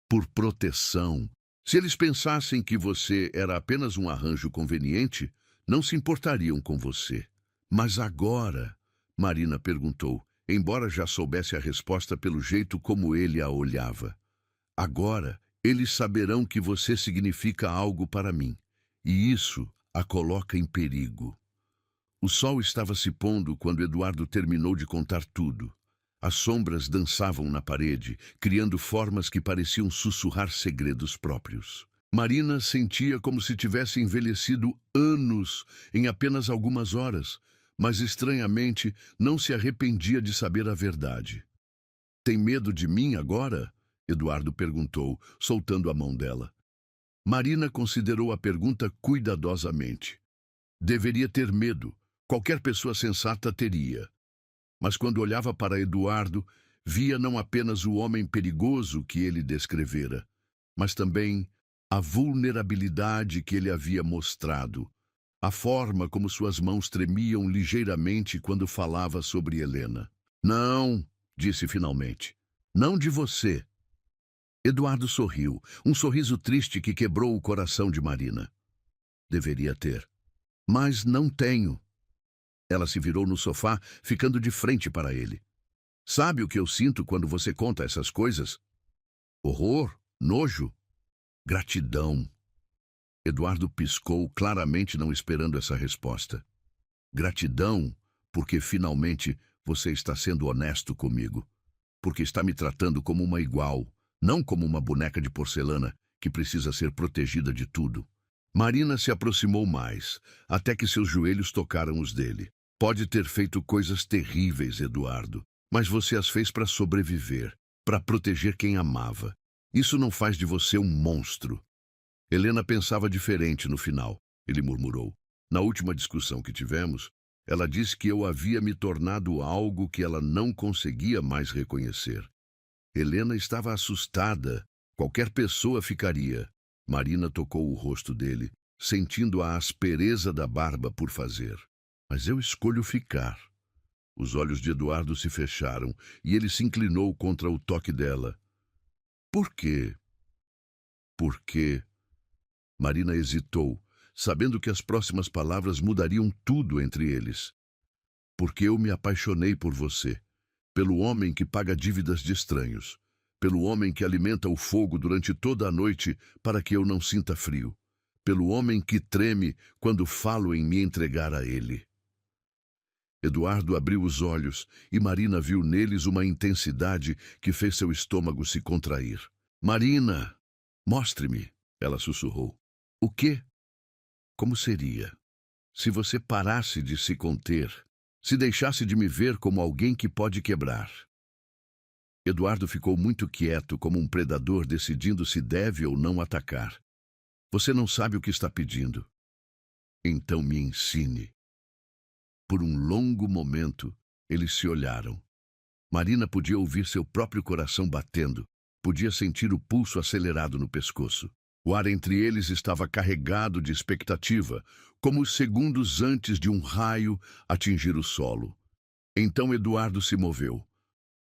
por proteção. Se eles pensassem que você era apenas um arranjo conveniente, não se importariam com você. Mas agora, Marina perguntou, embora já soubesse a resposta pelo jeito como ele a olhava. Agora, eles saberão que você significa algo para mim, e isso a coloca em perigo. O sol estava se pondo quando Eduardo terminou de contar tudo. As sombras dançavam na parede, criando formas que pareciam sussurrar segredos próprios. Marina sentia como se tivesse envelhecido anos em apenas algumas horas, mas estranhamente não se arrependia de saber a verdade. Tem medo de mim agora? Eduardo perguntou, soltando a mão dela. Marina considerou a pergunta cuidadosamente. Deveria ter medo. Qualquer pessoa sensata teria. Mas quando olhava para Eduardo, via não apenas o homem perigoso que ele descrevera, mas também a vulnerabilidade que ele havia mostrado, a forma como suas mãos tremiam ligeiramente quando falava sobre Helena. Não, disse finalmente. Não de você. Eduardo sorriu, um sorriso triste que quebrou o coração de Marina. Deveria ter. Mas não tenho. Ela se virou no sofá, ficando de frente para ele. Sabe o que eu sinto quando você conta essas coisas? Horror, nojo, gratidão. Eduardo piscou, claramente não esperando essa resposta. Gratidão, porque finalmente você está sendo honesto comigo. Porque está me tratando como uma igual, não como uma boneca de porcelana que precisa ser protegida de tudo. Marina se aproximou mais, até que seus joelhos tocaram os dele. Pode ter feito coisas terríveis, Eduardo, mas você as fez para sobreviver, para proteger quem amava. Isso não faz de você um monstro. Helena pensava diferente no final, ele murmurou. Na última discussão que tivemos, ela disse que eu havia me tornado algo que ela não conseguia mais reconhecer. Helena estava assustada. Qualquer pessoa ficaria. Marina tocou o rosto dele, sentindo a aspereza da barba por fazer. Mas eu escolho ficar. Os olhos de Eduardo se fecharam e ele se inclinou contra o toque dela. Por quê? Por quê? Marina hesitou, sabendo que as próximas palavras mudariam tudo entre eles. Porque eu me apaixonei por você, pelo homem que paga dívidas de estranhos, pelo homem que alimenta o fogo durante toda a noite para que eu não sinta frio, pelo homem que treme quando falo em me entregar a ele. Eduardo abriu os olhos e Marina viu neles uma intensidade que fez seu estômago se contrair. Marina, mostre-me, ela sussurrou. O quê? Como seria? Se você parasse de se conter, se deixasse de me ver como alguém que pode quebrar. Eduardo ficou muito quieto, como um predador decidindo se deve ou não atacar. Você não sabe o que está pedindo. Então me ensine. Por um longo momento, eles se olharam. Marina podia ouvir seu próprio coração batendo, podia sentir o pulso acelerado no pescoço. O ar entre eles estava carregado de expectativa, como os segundos antes de um raio atingir o solo. Então Eduardo se moveu.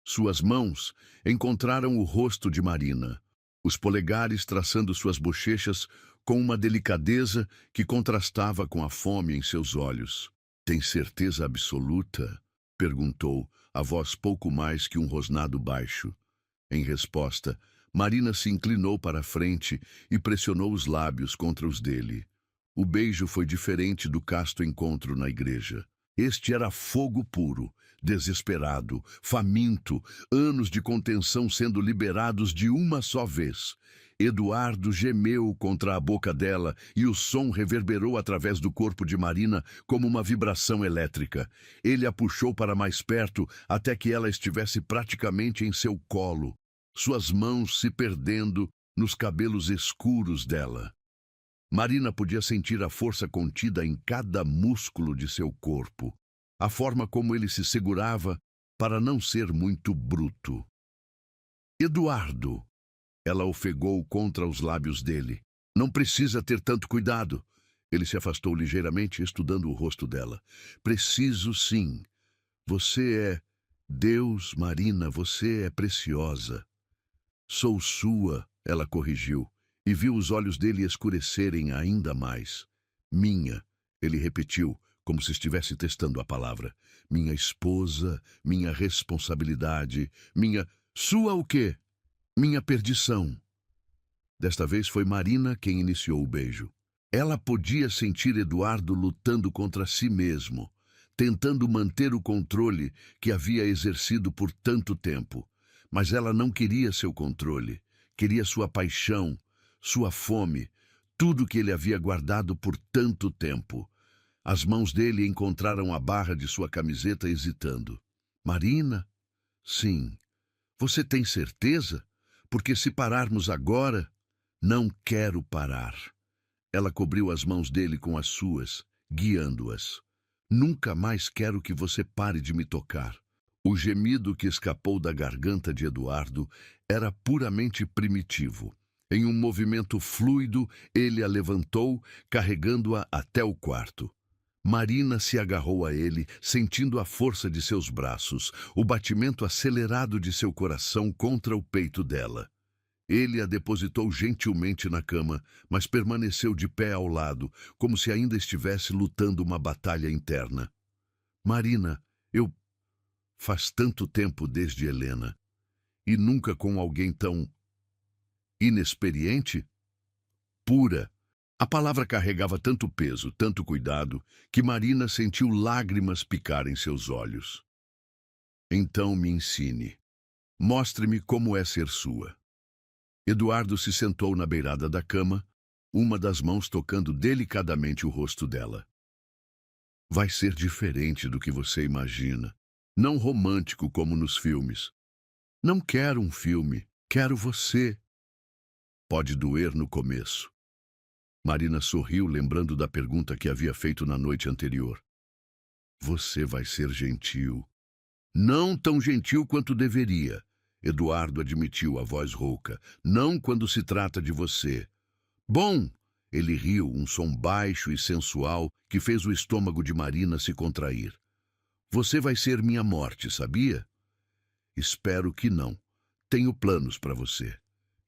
Suas mãos encontraram o rosto de Marina, os polegares traçando suas bochechas com uma delicadeza que contrastava com a fome em seus olhos. Tem certeza absoluta? Perguntou, a voz pouco mais que um rosnado baixo. Em resposta, Marina se inclinou para a frente e pressionou os lábios contra os dele. O beijo foi diferente do casto encontro na igreja. Este era fogo puro, desesperado, faminto, anos de contenção sendo liberados de uma só vez. Eduardo gemeu contra a boca dela e o som reverberou através do corpo de Marina como uma vibração elétrica. Ele a puxou para mais perto até que ela estivesse praticamente em seu colo, suas mãos se perdendo nos cabelos escuros dela. Marina podia sentir a força contida em cada músculo de seu corpo, a forma como ele se segurava para não ser muito bruto. Eduardo! Ela ofegou contra os lábios dele. Não precisa ter tanto cuidado. Ele se afastou ligeiramente, estudando o rosto dela. Preciso sim. Você é Deus, Marina, você é preciosa. Sou sua, ela corrigiu, e viu os olhos dele escurecerem ainda mais. Minha, ele repetiu, como se estivesse testando a palavra. Minha esposa, minha responsabilidade, minha... Sua o quê? Minha perdição. Desta vez foi Marina quem iniciou o beijo. Ela podia sentir Eduardo lutando contra si mesmo, tentando manter o controle que havia exercido por tanto tempo. Mas ela não queria seu controle, queria sua paixão, sua fome, tudo que ele havia guardado por tanto tempo. As mãos dele encontraram a barra de sua camiseta hesitando. Marina? Sim. Você tem certeza? Porque se pararmos agora, não quero parar. Ela cobriu as mãos dele com as suas, guiando-as. Nunca mais quero que você pare de me tocar. O gemido que escapou da garganta de Eduardo era puramente primitivo. Em um movimento fluido, ele a levantou, carregando-a até o quarto. Marina se agarrou a ele, sentindo a força de seus braços, o batimento acelerado de seu coração contra o peito dela. Ele a depositou gentilmente na cama, mas permaneceu de pé ao lado, como se ainda estivesse lutando uma batalha interna. Marina, faz tanto tempo desde Helena. E nunca com alguém tão... inexperiente? Pura. A palavra carregava tanto peso, tanto cuidado, que Marina sentiu lágrimas picar em seus olhos. Então me ensine. Mostre-me como é ser sua. Eduardo se sentou na beirada da cama, uma das mãos tocando delicadamente o rosto dela. Vai ser diferente do que você imagina. Não romântico como nos filmes. Não quero um filme, quero você. Pode doer no começo. Marina sorriu, lembrando da pergunta que havia feito na noite anterior. Você vai ser gentil. Não tão gentil quanto deveria. Eduardo admitiu, a voz rouca. Não quando se trata de você. Bom! Ele riu, um som baixo e sensual que fez o estômago de Marina se contrair. Você vai ser minha morte, sabia? Espero que não. Tenho planos para você.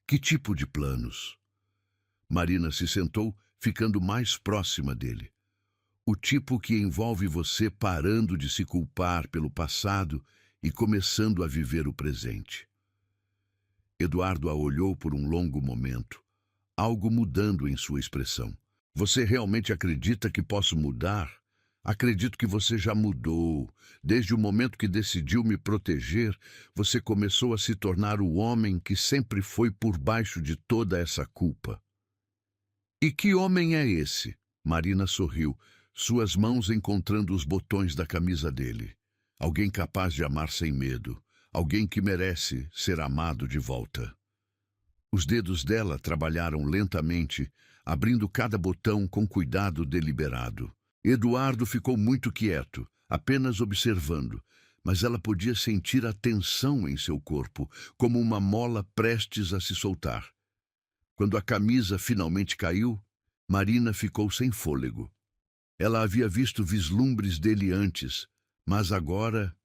Que tipo de planos? Marina se sentou, ficando mais próxima dele. O tipo que envolve você parando de se culpar pelo passado e começando a viver o presente. Eduardo a olhou por um longo momento, algo mudando em sua expressão. Você realmente acredita que posso mudar? Acredito que você já mudou. Desde o momento que decidiu me proteger, você começou a se tornar o homem que sempre foi por baixo de toda essa culpa. E que homem é esse? Marina sorriu, suas mãos encontrando os botões da camisa dele. Alguém capaz de amar sem medo. Alguém que merece ser amado de volta. Os dedos dela trabalharam lentamente, abrindo cada botão com cuidado deliberado. Eduardo ficou muito quieto, apenas observando, mas ela podia sentir a tensão em seu corpo, como uma mola prestes a se soltar. Quando a camisa finalmente caiu, Marina ficou sem fôlego. Ela havia visto vislumbres dele antes, mas agora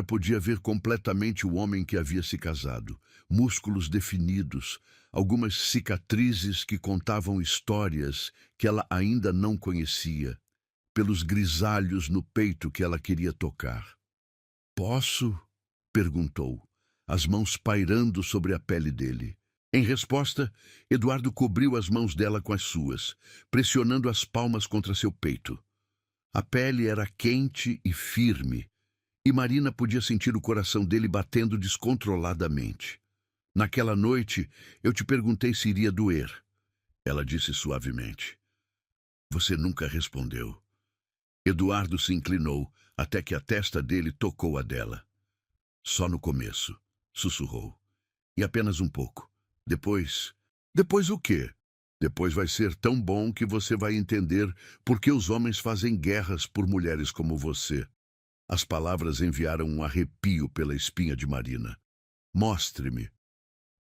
podia ver completamente o homem que havia se casado. Músculos definidos, algumas cicatrizes que contavam histórias que ela ainda não conhecia, pelos grisalhos no peito que ela queria tocar. "Posso?" perguntou, as mãos pairando sobre a pele dele. Em resposta, Eduardo cobriu as mãos dela com as suas, pressionando as palmas contra seu peito. A pele era quente e firme, e Marina podia sentir o coração dele batendo descontroladamente. "Naquela noite, eu te perguntei se iria doer." Ela disse suavemente. "Você nunca respondeu." Eduardo se inclinou, até que a testa dele tocou a dela. "Só no começo", sussurrou. "E apenas um pouco. Depois..." "Depois o quê?" "Depois vai ser tão bom que você vai entender por que os homens fazem guerras por mulheres como você." As palavras enviaram um arrepio pela espinha de Marina. "Mostre-me."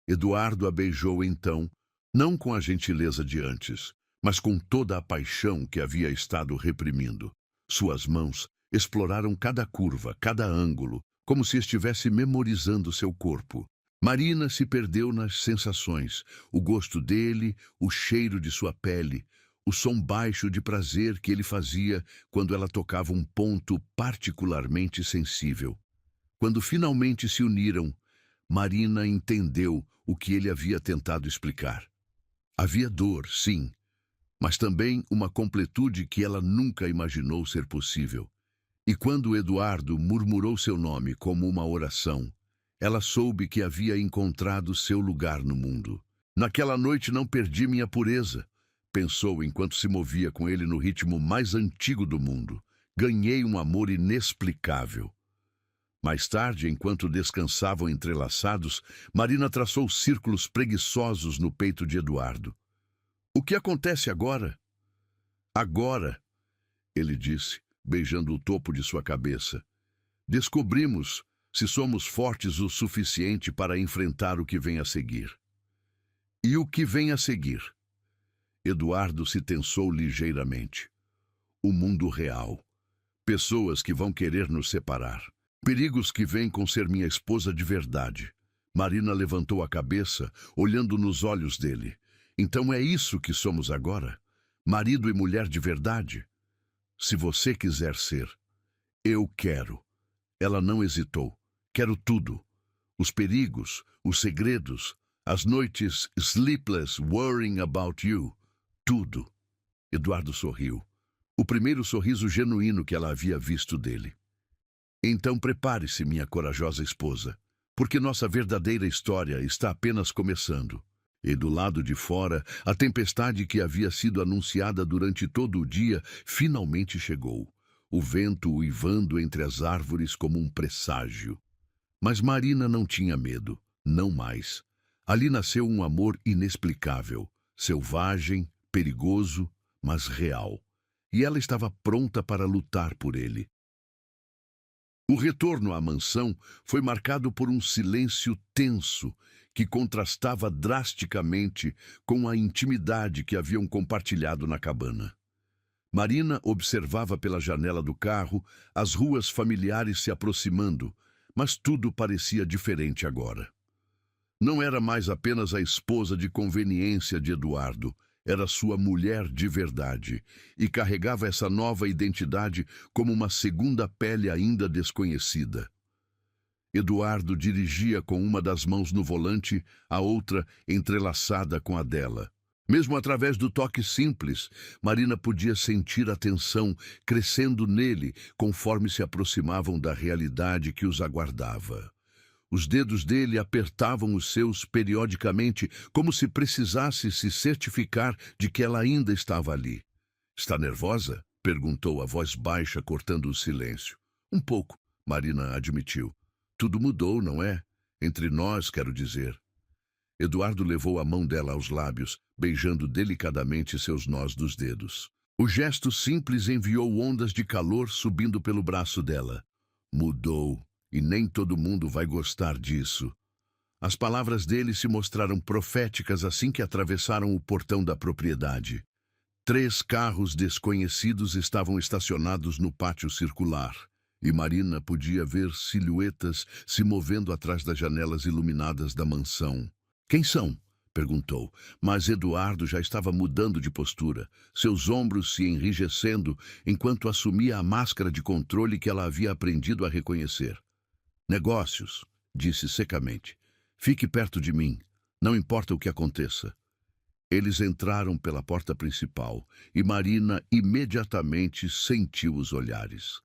Eduardo a beijou então, não com a gentileza de antes, mas com toda a paixão que havia estado reprimindo. Suas mãos exploraram cada curva, cada ângulo, como se estivesse memorizando seu corpo. Marina se perdeu nas sensações, o gosto dele, o cheiro de sua pele, o som baixo de prazer que ele fazia quando ela tocava um ponto particularmente sensível. Quando finalmente se uniram, Marina entendeu o que ele havia tentado explicar. Havia dor, sim, mas também uma completude que ela nunca imaginou ser possível. E quando Eduardo murmurou seu nome como uma oração, ela soube que havia encontrado seu lugar no mundo. "Naquela noite não perdi minha pureza", pensou enquanto se movia com ele no ritmo mais antigo do mundo. "Ganhei um amor inexplicável." Mais tarde, enquanto descansavam entrelaçados, Marina traçou círculos preguiçosos no peito de Eduardo. "O que acontece agora?" "Agora", ele disse, beijando o topo de sua cabeça, "descobrimos se somos fortes o suficiente para enfrentar o que vem a seguir." "E o que vem a seguir?" Eduardo se tensou ligeiramente. "O mundo real. Pessoas que vão querer nos separar. Perigos que vêm com ser minha esposa de verdade." Marina levantou a cabeça, olhando nos olhos dele. "Então é isso que somos agora? Marido e mulher de verdade?" "Se você quiser ser." "Eu quero." Ela não hesitou. "Quero tudo. Os perigos, os segredos, as noites sleepless worrying about you. Tudo." Eduardo sorriu. O primeiro sorriso genuíno que ela havia visto dele. "Então prepare-se, minha corajosa esposa, porque nossa verdadeira história está apenas começando." E do lado de fora, a tempestade que havia sido anunciada durante todo o dia finalmente chegou. O vento uivando entre as árvores como um presságio. Mas Marina não tinha medo, não mais. Ali nasceu um amor inexplicável, selvagem, perigoso, mas real. E ela estava pronta para lutar por ele. O retorno à mansão foi marcado por um silêncio tenso que contrastava drasticamente com a intimidade que haviam compartilhado na cabana. Marina observava pela janela do carro as ruas familiares se aproximando, mas tudo parecia diferente agora. Não era mais apenas a esposa de conveniência de Eduardo, era sua mulher de verdade e carregava essa nova identidade como uma segunda pele ainda desconhecida. Eduardo dirigia com uma das mãos no volante, a outra entrelaçada com a dela. Mesmo através do toque simples, Marina podia sentir a tensão crescendo nele conforme se aproximavam da realidade que os aguardava. Os dedos dele apertavam os seus periodicamente, como se precisasse se certificar de que ela ainda estava ali. "Está nervosa?" perguntou a voz baixa, cortando o silêncio. "Um pouco", Marina admitiu. "Tudo mudou, não é? Entre nós, quero dizer." Eduardo levou a mão dela aos lábios, beijando delicadamente seus nós dos dedos. O gesto simples enviou ondas de calor subindo pelo braço dela. "Mudou, e nem todo mundo vai gostar disso." As palavras dele se mostraram proféticas assim que atravessaram o portão da propriedade. 3 carros desconhecidos estavam estacionados no pátio circular, e Marina podia ver silhuetas se movendo atrás das janelas iluminadas da mansão. "Quem são?" perguntou, mas Eduardo já estava mudando de postura, seus ombros se enrijecendo enquanto assumia a máscara de controle que ela havia aprendido a reconhecer. "Negócios", disse secamente. "Fique perto de mim, não importa o que aconteça." Eles entraram pela porta principal e Marina imediatamente sentiu os olhares.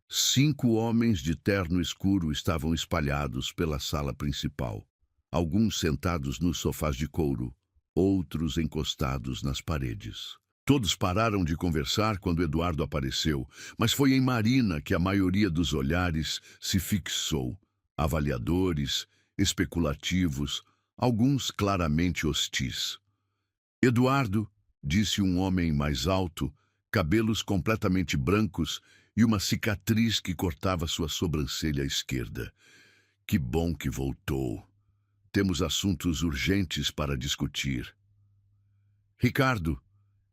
5 homens de terno escuro estavam espalhados pela sala principal. Alguns sentados nos sofás de couro, outros encostados nas paredes. Todos pararam de conversar quando Eduardo apareceu, mas foi em Marina que a maioria dos olhares se fixou. Avaliadores, especulativos, alguns claramente hostis. "Eduardo", disse um homem mais alto, cabelos completamente brancos e uma cicatriz que cortava sua sobrancelha esquerda. "Que bom que voltou. Temos assuntos urgentes para discutir." "Ricardo",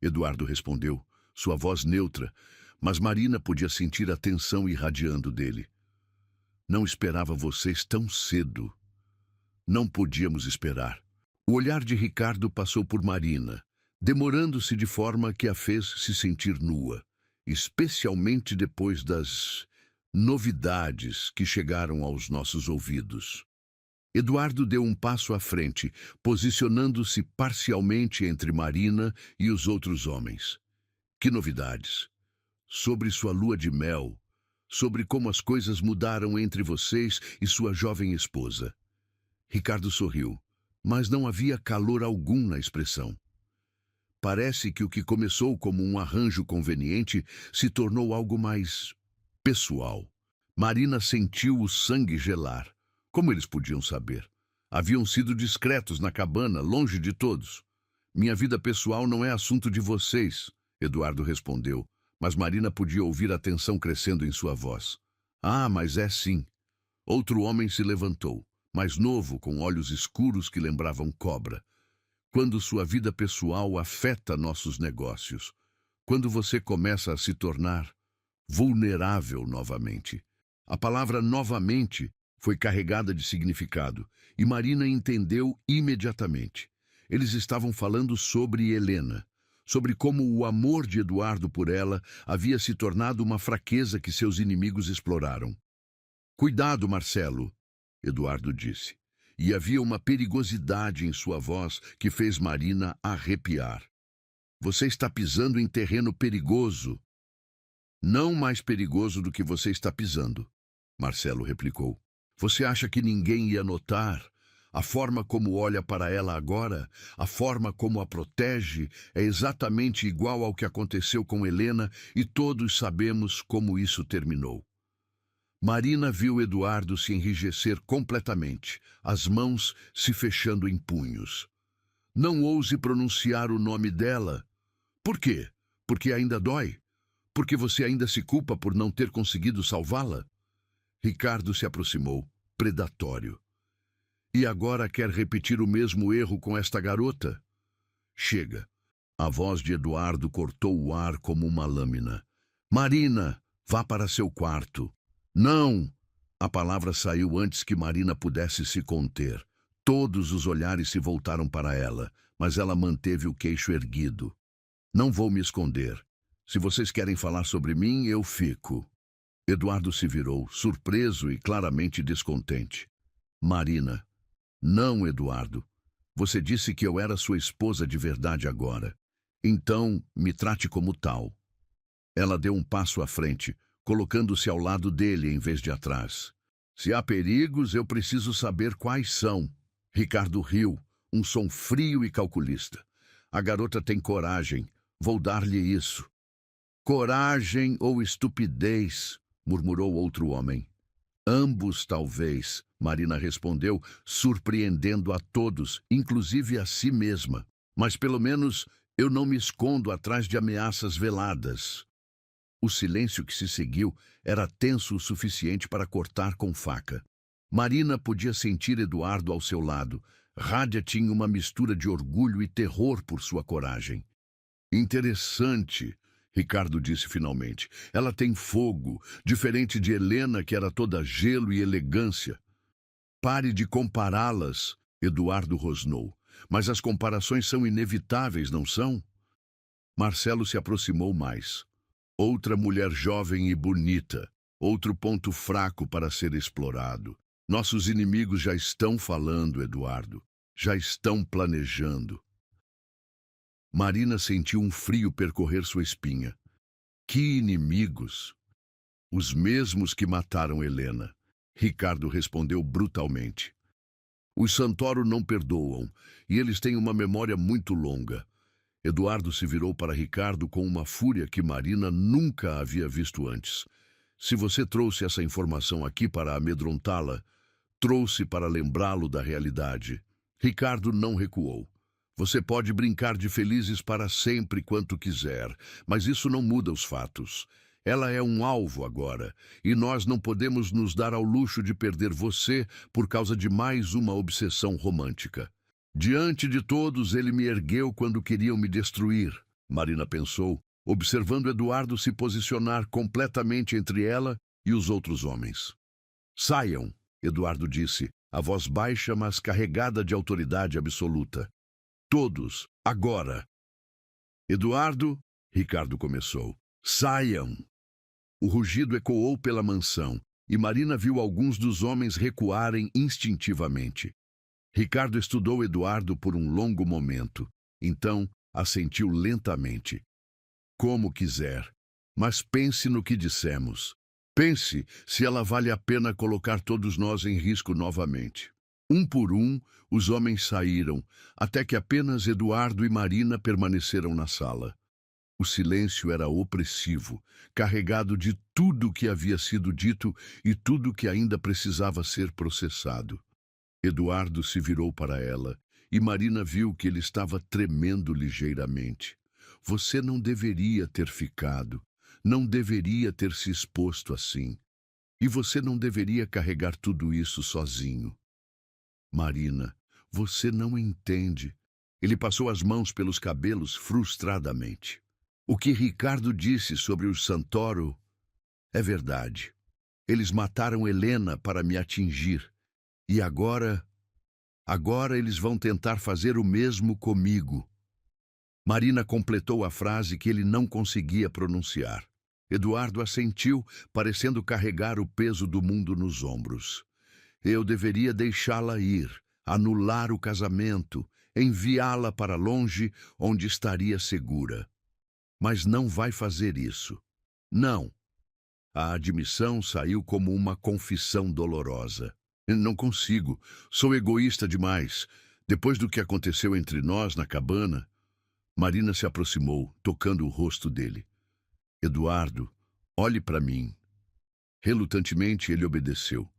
Eduardo respondeu, sua voz neutra, mas Marina podia sentir a tensão irradiando dele. "Não esperava vocês tão cedo." "Não podíamos esperar." O olhar de Ricardo passou por Marina, demorando-se de forma que a fez se sentir nua, especialmente depois das novidades que chegaram aos nossos ouvidos. Eduardo deu um passo à frente, posicionando-se parcialmente entre Marina e os outros homens. "Que novidades? Sobre sua lua de mel, sobre como as coisas mudaram entre vocês e sua jovem esposa." Ricardo sorriu, mas não havia calor algum na expressão. Parece que o que começou como um arranjo conveniente se tornou algo mais pessoal. Marina sentiu o sangue gelar. Como eles podiam saber? Haviam sido discretos na cabana, longe de todos. "Minha vida pessoal não é assunto de vocês", Eduardo respondeu, mas Marina podia ouvir a tensão crescendo em sua voz. "Ah, mas é sim." Outro homem se levantou, mais novo, com olhos escuros que lembravam cobra. "Quando sua vida pessoal afeta nossos negócios, quando você começa a se tornar vulnerável novamente." A palavra "novamente" foi carregada de significado, e Marina entendeu imediatamente. Eles estavam falando sobre Helena, sobre como o amor de Eduardo por ela havia se tornado uma fraqueza que seus inimigos exploraram. "Cuidado, Marcelo", Eduardo disse, e havia uma perigosidade em sua voz que fez Marina arrepiar. "Você está pisando em terreno perigoso." "Não mais perigoso do que você está pisando", Marcelo replicou. "Você acha que ninguém ia notar? A forma como olha para ela agora, a forma como a protege, é exatamente igual ao que aconteceu com Helena e todos sabemos como isso terminou." Marina viu Eduardo se enrijecer completamente, as mãos se fechando em punhos. "Não ouse pronunciar o nome dela." "Por quê? Porque ainda dói? Porque você ainda se culpa por não ter conseguido salvá-la?" Ricardo se aproximou, predatório. "E agora quer repetir o mesmo erro com esta garota?" "Chega." A voz de Eduardo cortou o ar como uma lâmina. "Marina, vá para seu quarto." "Não!" A palavra saiu antes que Marina pudesse se conter. Todos os olhares se voltaram para ela, mas ela manteve o queixo erguido. Não vou me esconder. Se vocês querem falar sobre mim, eu fico. Eduardo se virou, surpreso e claramente descontente. Marina. Não, Eduardo. Você disse que eu era sua esposa de verdade agora. Então, me trate como tal. Ela deu um passo à frente, colocando-se ao lado dele em vez de atrás. Se há perigos, eu preciso saber quais são. Ricardo riu, um som frio e calculista. A garota tem coragem. Vou dar-lhe isso. Coragem ou estupidez, murmurou outro homem. Ambos, talvez, Marina respondeu, surpreendendo a todos, inclusive a si mesma. Mas pelo menos eu não me escondo atrás de ameaças veladas. O silêncio que se seguiu era tenso o suficiente para cortar com faca. Marina podia sentir Eduardo ao seu lado. Rádia tinha uma mistura de orgulho e terror por sua coragem. Interessante, Ricardo disse finalmente. Ela tem fogo, diferente de Helena, que era toda gelo e elegância. Pare de compará-las, Eduardo rosnou. Mas as comparações são inevitáveis, não são? Marcelo se aproximou mais. Outra mulher jovem e bonita, outro ponto fraco para ser explorado. Nossos inimigos já estão falando, Eduardo. Já estão planejando. Marina sentiu um frio percorrer sua espinha. Que inimigos! Os mesmos que mataram Helena. Ricardo respondeu brutalmente. Os Santoro não perdoam, e eles têm uma memória muito longa. Eduardo se virou para Ricardo com uma fúria que Marina nunca havia visto antes. Se você trouxe essa informação aqui para amedrontá-la, trouxe para lembrá-lo da realidade. Ricardo não recuou. Você pode brincar de felizes para sempre quanto quiser, mas isso não muda os fatos. Ela é um alvo agora, e nós não podemos nos dar ao luxo de perder você por causa de mais uma obsessão romântica. Diante de todos, ele me ergueu quando queriam me destruir, Marina pensou, observando Eduardo se posicionar completamente entre ela e os outros homens. Saiam, Eduardo disse, a voz baixa, mas carregada de autoridade absoluta. Todos, agora. Eduardo, Ricardo começou. Saiam. O rugido ecoou pela mansão, e Marina viu alguns dos homens recuarem instintivamente. Ricardo estudou Eduardo por um longo momento. Então, assentiu lentamente. Como quiser, mas pense no que dissemos. Pense se ela vale a pena colocar todos nós em risco novamente. Um por um, os homens saíram, até que apenas Eduardo e Marina permaneceram na sala. O silêncio era opressivo, carregado de tudo o que havia sido dito e tudo que ainda precisava ser processado. Eduardo se virou para ela, e Marina viu que ele estava tremendo ligeiramente. Você não deveria ter ficado, não deveria ter se exposto assim. E você não deveria carregar tudo isso sozinho. Marina, você não entende. Ele passou as mãos pelos cabelos frustradamente. O que Ricardo disse sobre os Santoro é verdade. Eles mataram Helena para me atingir. E agora eles vão tentar fazer o mesmo comigo. Marina completou a frase que ele não conseguia pronunciar. Eduardo assentiu, parecendo carregar o peso do mundo nos ombros. Eu deveria deixá-la ir, anular o casamento, enviá-la para longe, onde estaria segura. Mas não vai fazer isso. Não. A admissão saiu como uma confissão dolorosa. Não consigo. Sou egoísta demais. Depois do que aconteceu entre nós na cabana... Marina se aproximou, tocando o rosto dele. Eduardo, olhe para mim. Relutantemente, ele obedeceu.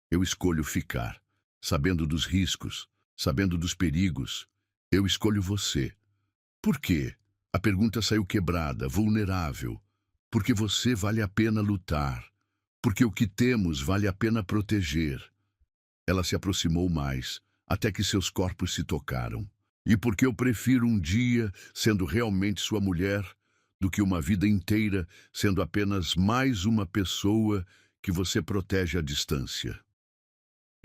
Eu escolho ficar, sabendo dos riscos, sabendo dos perigos. Eu escolho você. Por quê? A pergunta saiu quebrada, vulnerável. Porque você vale a pena lutar. Porque o que temos vale a pena proteger. Ela se aproximou mais, até que seus corpos se tocaram. E porque eu prefiro um dia sendo realmente sua mulher do que uma vida inteira sendo apenas mais uma pessoa que você protege à distância.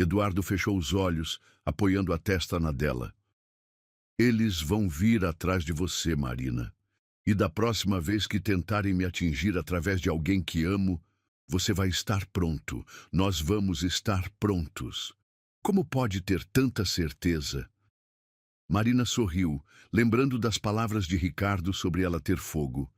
Eduardo fechou os olhos, apoiando a testa na dela. Eles vão vir atrás de você, Marina. E da próxima vez que tentarem me atingir através de alguém que amo, você vai estar pronto. Nós vamos estar prontos. Como pode ter tanta certeza? Marina sorriu, lembrando das palavras de Ricardo sobre ela ter fogo.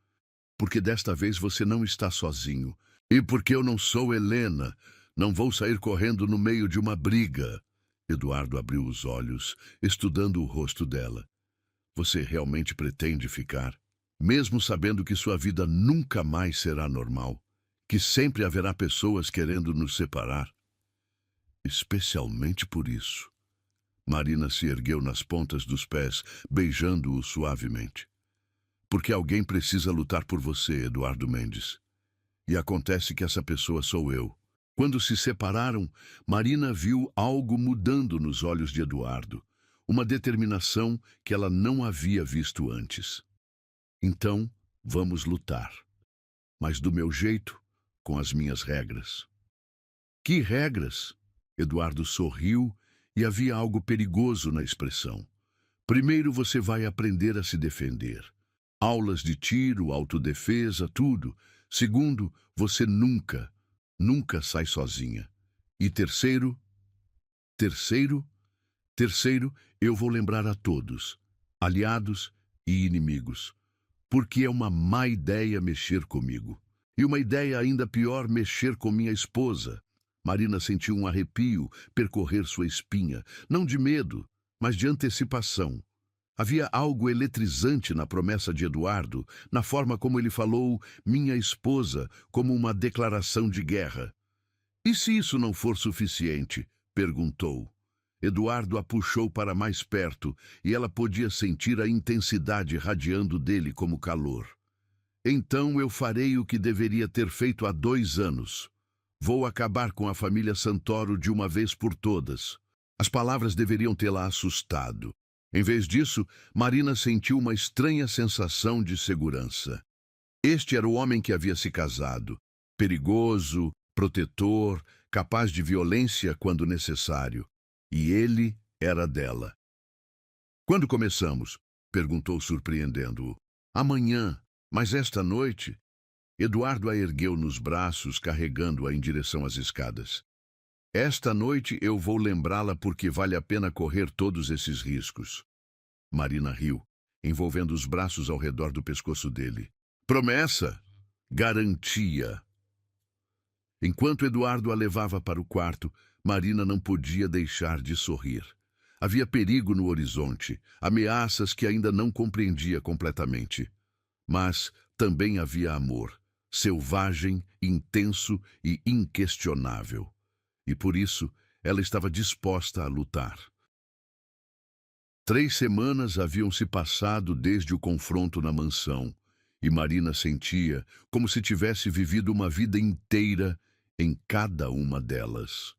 Porque desta vez você não está sozinho. E porque eu não sou Helena, não vou sair correndo no meio de uma briga. Eduardo abriu os olhos, estudando o rosto dela. Você realmente pretende ficar? Mesmo sabendo que sua vida nunca mais será normal? Que sempre haverá pessoas querendo nos separar? Especialmente por isso. Marina se ergueu nas pontas dos pés, beijando-o suavemente. Porque alguém precisa lutar por você, Eduardo Mendes. E acontece que essa pessoa sou eu. Quando se separaram, Marina viu algo mudando nos olhos de Eduardo. Uma determinação que ela não havia visto antes. Então, vamos lutar. Mas do meu jeito, com as minhas regras. Que regras? Eduardo sorriu e havia algo perigoso na expressão. Primeiro você vai aprender a se defender. Aulas de tiro, autodefesa, tudo. Segundo, você nunca sai sozinha. E terceiro, eu vou lembrar a todos, aliados e inimigos, porque é uma má ideia mexer comigo. E uma ideia ainda pior mexer com minha esposa. Marina sentiu um arrepio percorrer sua espinha, não de medo, mas de antecipação. Havia algo eletrizante na promessa de Eduardo, na forma como ele falou minha esposa como uma declaração de guerra. E se isso não for suficiente? Perguntou. Eduardo a puxou para mais perto e ela podia sentir a intensidade radiando dele como calor. Então eu farei o que deveria ter feito há 2 anos. Vou acabar com a família Santoro de uma vez por todas. As palavras deveriam tê-la assustado. Em vez disso, Marina sentiu uma estranha sensação de segurança. Este era o homem que havia se casado. Perigoso, protetor, capaz de violência quando necessário. E ele era dela. Quando começamos? Perguntou surpreendendo-o. Amanhã, mas esta noite... Eduardo a ergueu nos braços, carregando-a em direção às escadas. Esta noite eu vou lembrá-la porque vale a pena correr todos esses riscos. Marina riu, envolvendo os braços ao redor do pescoço dele. Promessa? Garantia. Enquanto Eduardo a levava para o quarto, Marina não podia deixar de sorrir. Havia perigo no horizonte, ameaças que ainda não compreendia completamente. Mas também havia amor. Selvagem, intenso e inquestionável. E por isso, ela estava disposta a lutar. 3 semanas haviam se passado desde o confronto na mansão, e Marina sentia como se tivesse vivido uma vida inteira em cada uma delas.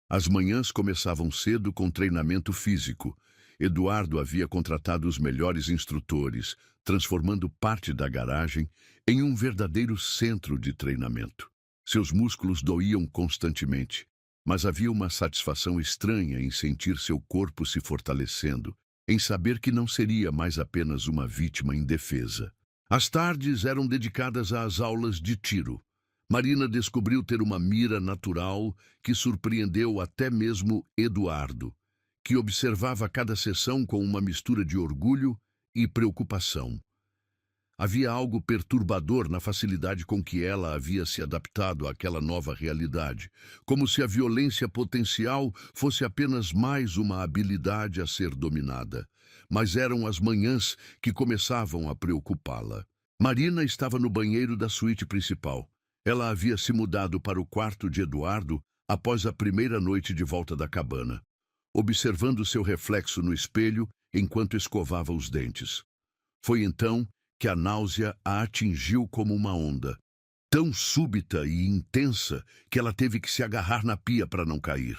As manhãs começavam cedo com treinamento físico. Eduardo havia contratado os melhores instrutores, transformando parte da garagem em um verdadeiro centro de treinamento. Seus músculos doíam constantemente, mas havia uma satisfação estranha em sentir seu corpo se fortalecendo, em saber que não seria mais apenas uma vítima indefesa. As tardes eram dedicadas às aulas de tiro. Marina descobriu ter uma mira natural que surpreendeu até mesmo Eduardo, que observava cada sessão com uma mistura de orgulho e preocupação. Havia algo perturbador na facilidade com que ela havia se adaptado àquela nova realidade, como se a violência potencial fosse apenas mais uma habilidade a ser dominada. Mas eram as manhãs que começavam a preocupá-la. Marina estava no banheiro da suíte principal. Ela havia se mudado para o quarto de Eduardo após a primeira noite de volta da cabana, observando seu reflexo no espelho enquanto escovava os dentes. Foi então que a náusea a atingiu como uma onda, tão súbita e intensa que ela teve que se agarrar na pia para não cair.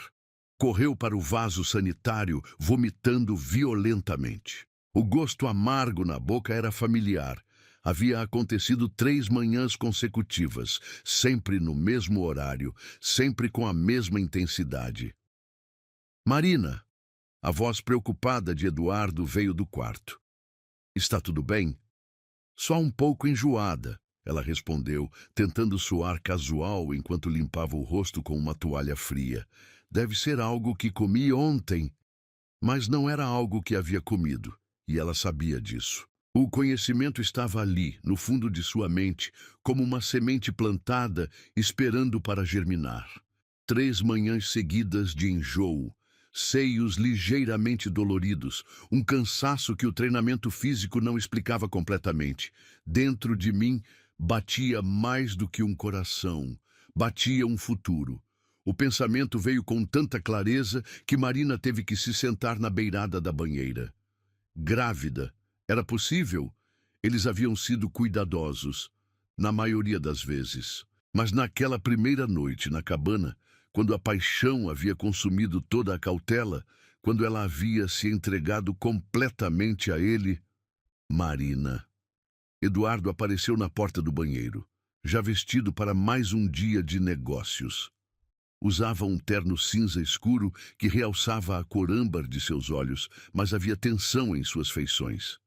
Correu para o vaso sanitário, vomitando violentamente. O gosto amargo na boca era familiar. Havia acontecido 3 manhãs consecutivas, sempre no mesmo horário, sempre com a mesma intensidade. Marina, a voz preocupada de Eduardo veio do quarto. Está tudo bem? Só um pouco enjoada, ela respondeu, tentando soar casual enquanto limpava o rosto com uma toalha fria. Deve ser algo que comi ontem, mas não era algo que havia comido, e ela sabia disso. O conhecimento estava ali, no fundo de sua mente, como uma semente plantada, esperando para germinar. 3 manhãs seguidas de enjoo, seios ligeiramente doloridos, um cansaço que o treinamento físico não explicava completamente. Dentro de mim batia mais do que um coração, batia um futuro. O pensamento veio com tanta clareza que Marina teve que se sentar na beirada da banheira. Grávida. Era possível? Eles haviam sido cuidadosos, na maioria das vezes. Mas naquela primeira noite na cabana, quando a paixão havia consumido toda a cautela, quando ela havia se entregado completamente a ele, Marina. Eduardo apareceu na porta do banheiro, já vestido para mais um dia de negócios. Usava um terno cinza escuro que realçava a cor âmbar de seus olhos, mas havia tensão em suas feições.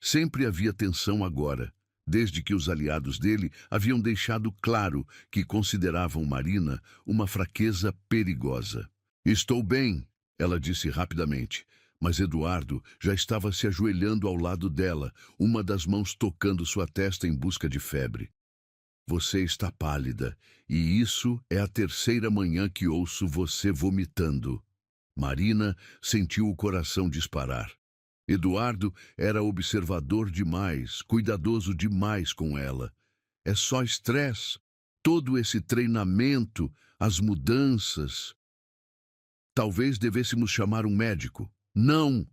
Sempre havia tensão agora, desde que os aliados dele haviam deixado claro que consideravam Marina uma fraqueza perigosa. Estou bem, ela disse rapidamente, mas Eduardo já estava se ajoelhando ao lado dela, uma das mãos tocando sua testa em busca de febre. Você está pálida, e isso é a 3ª manhã que ouço você vomitando. Marina sentiu o coração disparar. Eduardo era observador demais, cuidadoso demais com ela. É só estresse, todo esse treinamento, as mudanças. Talvez devêssemos chamar um médico. Não!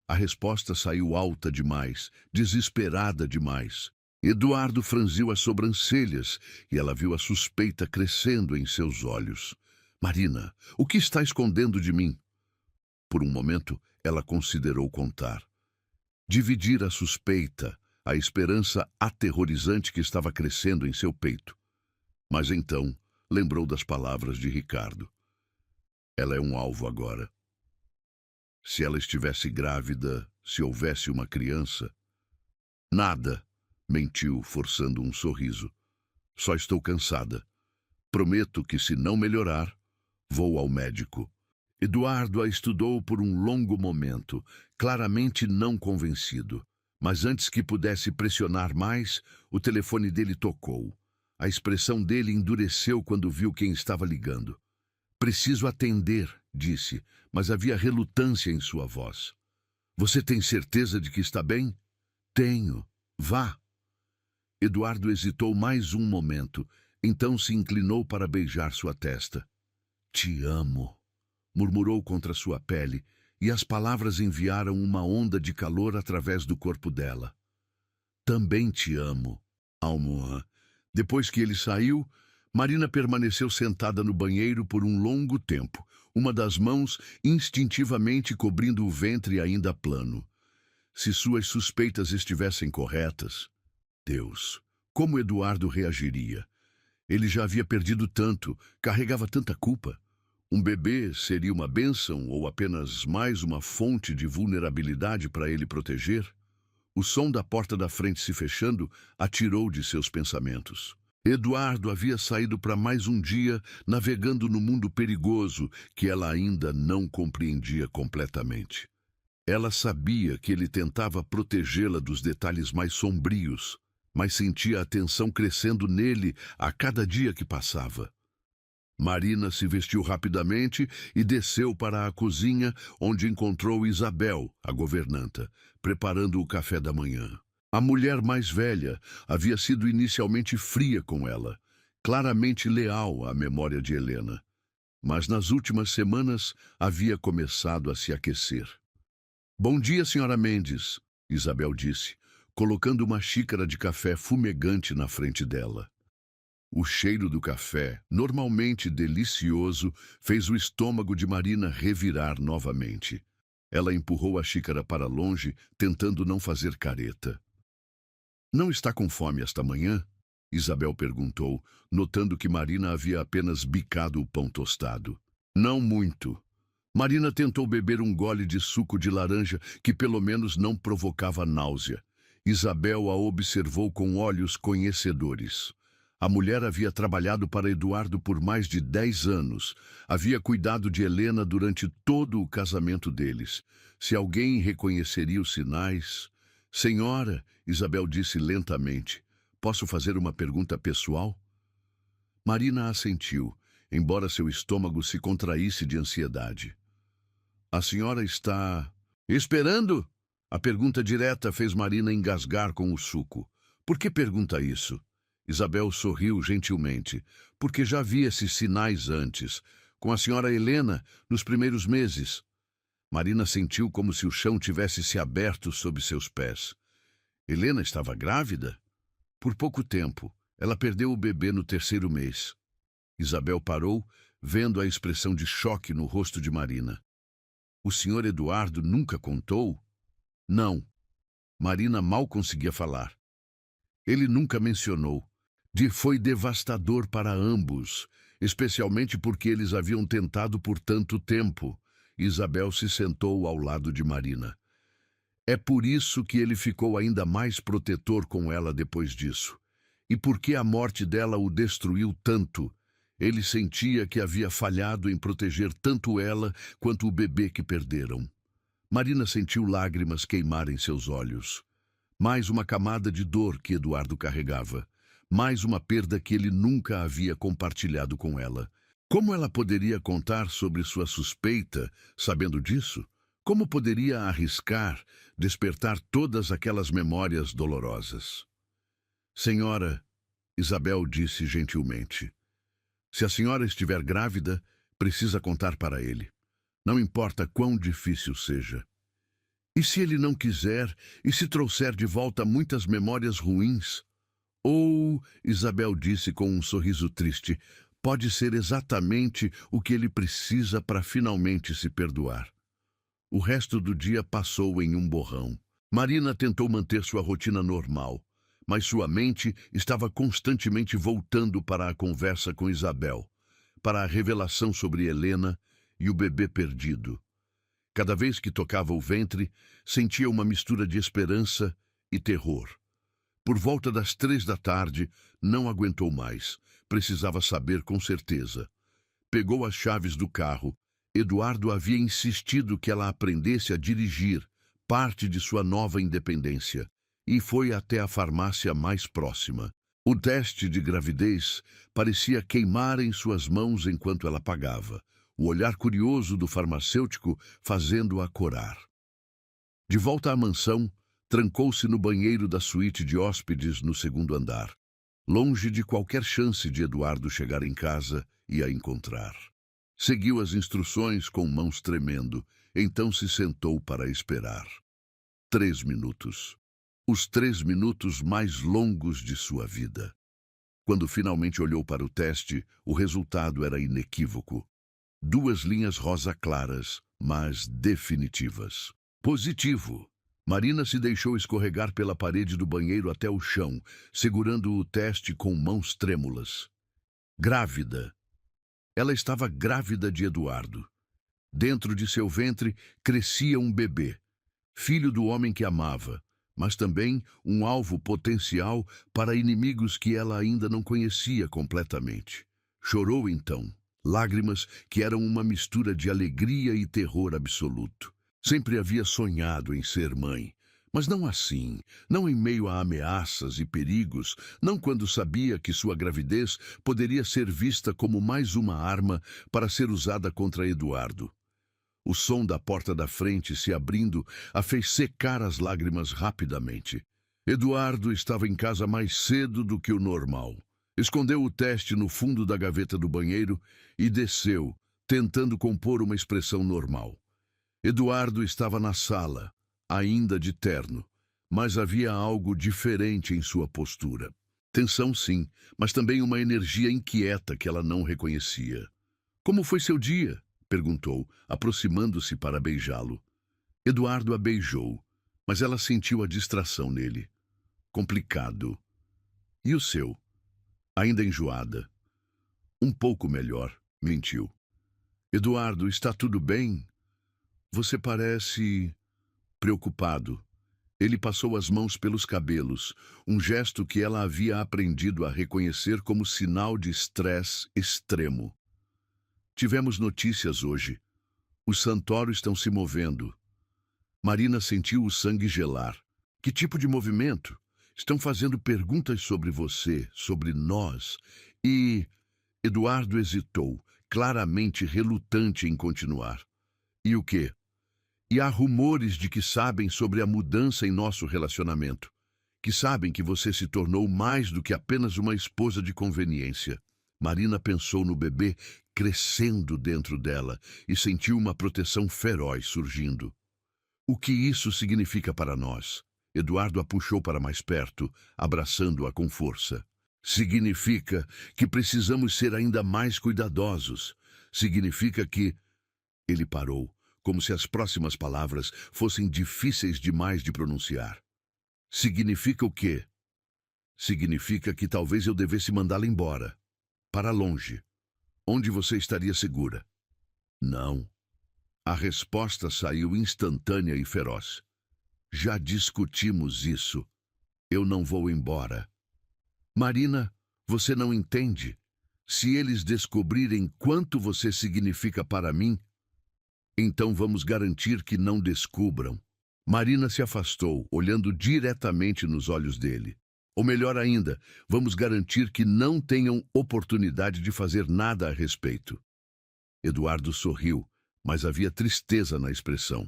A resposta saiu alta demais, desesperada demais. Eduardo franziu as sobrancelhas e ela viu a suspeita crescendo em seus olhos. Marina, o que está escondendo de mim? Por um momento, ela considerou contar. Dividir a suspeita, a esperança aterrorizante que estava crescendo em seu peito. Mas então, lembrou das palavras de Ricardo. Ela é um alvo agora. Se ela estivesse grávida, se houvesse uma criança... Nada, mentiu, forçando um sorriso. Só estou cansada. Prometo que, se não melhorar, vou ao médico. Eduardo a estudou por um longo momento, claramente não convencido. Mas antes que pudesse pressionar mais, o telefone dele tocou. A expressão dele endureceu quando viu quem estava ligando. Preciso atender, disse, mas havia relutância em sua voz. Você tem certeza de que está bem? Tenho. Vá. Eduardo hesitou mais um momento, então se inclinou para beijar sua testa. Te amo, murmurou contra sua pele, e as palavras enviaram uma onda de calor através do corpo dela. Também te amo, Almoa. Depois que ele saiu, Marina permaneceu sentada no banheiro por um longo tempo, uma das mãos instintivamente cobrindo o ventre ainda plano. Se suas suspeitas estivessem corretas, Deus, como Eduardo reagiria? Ele já havia perdido tanto, carregava tanta culpa. Um bebê seria uma bênção ou apenas mais uma fonte de vulnerabilidade para ele proteger? O som da porta da frente se fechando atirou de seus pensamentos. Eduardo havia saído para mais um dia navegando no mundo perigoso que ela ainda não compreendia completamente. Ela sabia que ele tentava protegê-la dos detalhes mais sombrios, mas sentia a tensão crescendo nele a cada dia que passava. Marina se vestiu rapidamente e desceu para a cozinha, onde encontrou Isabel, a governanta, preparando o café da manhã. A mulher mais velha havia sido inicialmente fria com ela, claramente leal à memória de Helena. Mas nas últimas semanas havia começado a se aquecer. Bom dia, senhora Mendes, Isabel disse, colocando uma xícara de café fumegante na frente dela. O cheiro do café, normalmente delicioso, fez o estômago de Marina revirar novamente. Ela empurrou a xícara para longe, tentando não fazer careta. Não está com fome esta manhã? Isabel perguntou, notando que Marina havia apenas bicado o pão tostado. Não muito. Marina tentou beber um gole de suco de laranja que pelo menos não provocava náusea. Isabel a observou com olhos conhecedores. A mulher havia trabalhado para Eduardo por mais de 10 anos. Havia cuidado de Helena durante todo o casamento deles. Se alguém reconheceria os sinais... Senhora, Isabel disse lentamente, posso fazer uma pergunta pessoal? Marina assentiu, embora seu estômago se contraísse de ansiedade. A senhora está... esperando? A pergunta direta fez Marina engasgar com o suco. Por que pergunta isso? Isabel sorriu gentilmente, porque já via esses sinais antes, com a senhora Helena, nos primeiros meses. Marina sentiu como se o chão tivesse se aberto sob seus pés. Helena estava grávida? Por pouco tempo. Ela perdeu o bebê no 3º mês. Isabel parou, vendo a expressão de choque no rosto de Marina. O senhor Eduardo nunca contou? Não. Marina mal conseguia falar. Ele nunca mencionou. Foi devastador para ambos, especialmente porque eles haviam tentado por tanto tempo. Isabel se sentou ao lado de Marina. É por isso que ele ficou ainda mais protetor com ela depois disso. E porque a morte dela o destruiu tanto. Ele sentia que havia falhado em proteger tanto ela quanto o bebê que perderam. Marina sentiu lágrimas queimarem seus olhos. Mais uma camada de dor que Eduardo carregava. Mais uma perda que ele nunca havia compartilhado com ela. Como ela poderia contar sobre sua suspeita, sabendo disso? Como poderia arriscar, despertar todas aquelas memórias dolorosas? Senhora, Isabel disse gentilmente, se a senhora estiver grávida, precisa contar para ele. Não importa quão difícil seja. E se ele não quiser, e se trouxer de volta muitas memórias ruins? Ou, Isabel disse com um sorriso triste, pode ser exatamente o que ele precisa para finalmente se perdoar. O resto do dia passou em um borrão. Marina tentou manter sua rotina normal, mas sua mente estava constantemente voltando para a conversa com Isabel, para a revelação sobre Helena e o bebê perdido. Cada vez que tocava o ventre, sentia uma mistura de esperança e terror. Por volta das 3 da tarde, não aguentou mais. Precisava saber com certeza. Pegou as chaves do carro. Eduardo havia insistido que ela aprendesse a dirigir, parte de sua nova independência, e foi até a farmácia mais próxima. O teste de gravidez parecia queimar em suas mãos enquanto ela pagava, o olhar curioso do farmacêutico fazendo-a corar. De volta à mansão, trancou-se no banheiro da suíte de hóspedes no 2º andar, longe de qualquer chance de Eduardo chegar em casa e a encontrar. Seguiu as instruções com mãos tremendo, então se sentou para esperar. 3 minutos. Os 3 minutos mais longos de sua vida. Quando finalmente olhou para o teste, o resultado era inequívoco. 2 linhas rosa claras, mas definitivas. Positivo. Marina se deixou escorregar pela parede do banheiro até o chão, segurando o teste com mãos trêmulas. Grávida. Ela estava grávida de Eduardo. Dentro de seu ventre crescia um bebê, filho do homem que amava, mas também um alvo potencial para inimigos que ela ainda não conhecia completamente. Chorou então, lágrimas que eram uma mistura de alegria e terror absoluto. Sempre havia sonhado em ser mãe, mas não assim, não em meio a ameaças e perigos, não quando sabia que sua gravidez poderia ser vista como mais uma arma para ser usada contra Eduardo. O som da porta da frente se abrindo a fez secar as lágrimas rapidamente. Eduardo estava em casa mais cedo do que o normal. Escondeu o teste no fundo da gaveta do banheiro e desceu, tentando compor uma expressão normal. Eduardo estava na sala, ainda de terno, mas havia algo diferente em sua postura. Tensão sim, mas também uma energia inquieta que ela não reconhecia. Como foi seu dia? Perguntou, aproximando-se para beijá-lo. Eduardo a beijou, mas ela sentiu a distração nele. Complicado. E o seu? Ainda enjoada. Um pouco melhor, mentiu. Eduardo, está tudo bem? Você parece preocupado. Ele passou as mãos pelos cabelos, um gesto que ela havia aprendido a reconhecer como sinal de estresse extremo. Tivemos notícias hoje. Os Santoro estão se movendo. Marina sentiu o sangue gelar. Que tipo de movimento? Estão fazendo perguntas sobre você, sobre nós. E Eduardo hesitou, claramente relutante em continuar. E o quê? E há rumores de que sabem sobre a mudança em nosso relacionamento, que sabem que você se tornou mais do que apenas uma esposa de conveniência. Marina pensou no bebê crescendo dentro dela e sentiu uma proteção feroz surgindo. O que isso significa para nós? Eduardo a puxou para mais perto, abraçando-a com força. Significa que precisamos ser ainda mais cuidadosos. Significa que... Ele parou, como se as próximas palavras fossem difíceis demais de pronunciar. Significa o quê? Significa que talvez eu devesse mandá-la embora. Para longe. Onde você estaria segura? Não. A resposta saiu instantânea e feroz. Já discutimos isso. Eu não vou embora. Marina, você não entende. Se eles descobrirem quanto você significa para mim, então vamos garantir que não descubram. Marina se afastou, olhando diretamente nos olhos dele. Ou melhor ainda, vamos garantir que não tenham oportunidade de fazer nada a respeito. Eduardo sorriu, mas havia tristeza na expressão.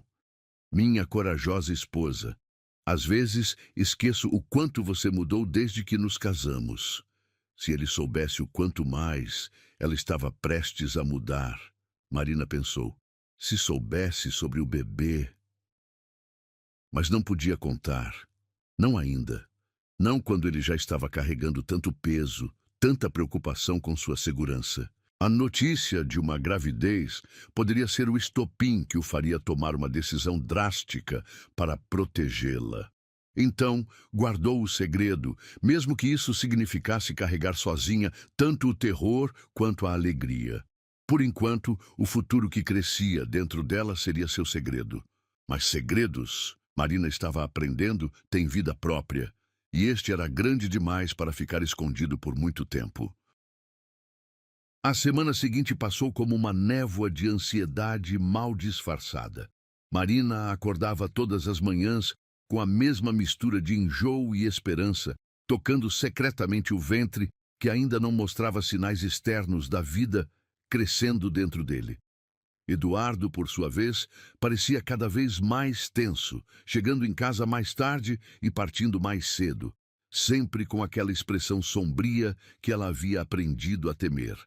Minha corajosa esposa, às vezes esqueço o quanto você mudou desde que nos casamos. Se ele soubesse o quanto mais ela estava prestes a mudar, Marina pensou. Se soubesse sobre o bebê... Mas não podia contar. Não ainda. Não quando ele já estava carregando tanto peso, tanta preocupação com sua segurança. A notícia de uma gravidez poderia ser o estopim que o faria tomar uma decisão drástica para protegê-la. Então, guardou o segredo, mesmo que isso significasse carregar sozinha tanto o terror quanto a alegria. Por enquanto, o futuro que crescia dentro dela seria seu segredo. Mas segredos, Marina estava aprendendo, têm vida própria. E este era grande demais para ficar escondido por muito tempo. A semana seguinte passou como uma névoa de ansiedade mal disfarçada. Marina acordava todas as manhãs com a mesma mistura de enjoo e esperança, tocando secretamente o ventre que ainda não mostrava sinais externos da vida crescendo dentro dele. Eduardo, por sua vez, parecia cada vez mais tenso, chegando em casa mais tarde e partindo mais cedo, sempre com aquela expressão sombria que ela havia aprendido a temer.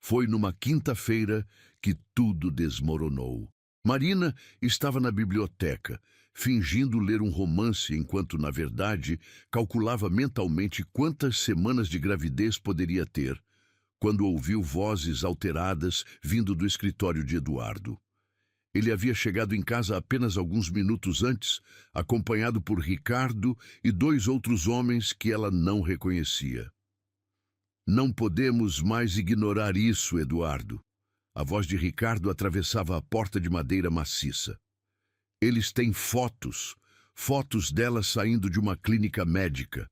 Foi numa quinta-feira que tudo desmoronou. Marina estava na biblioteca, fingindo ler um romance enquanto, na verdade, calculava mentalmente quantas semanas de gravidez poderia ter, quando ouviu vozes alteradas vindo do escritório de Eduardo. Ele havia chegado em casa apenas alguns minutos antes, acompanhado por Ricardo e 2 outros homens que ela não reconhecia. Não podemos mais ignorar isso, Eduardo. A voz de Ricardo atravessava a porta de madeira maciça. Eles têm fotos dela saindo de uma clínica médica.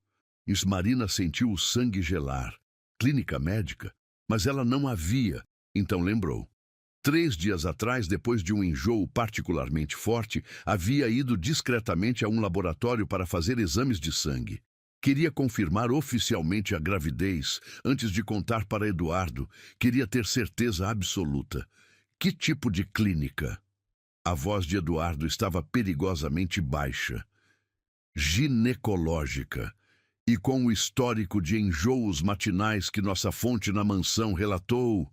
Marina sentiu o sangue gelar. Clínica médica? Mas ela não a via, então lembrou. 3 dias atrás, depois de um enjoo particularmente forte, havia ido discretamente a um laboratório para fazer exames de sangue. Queria confirmar oficialmente a gravidez antes de contar para Eduardo. Queria ter certeza absoluta. Que tipo de clínica? A voz de Eduardo estava perigosamente baixa. Ginecológica. E com o histórico de enjoos matinais que nossa fonte na mansão relatou...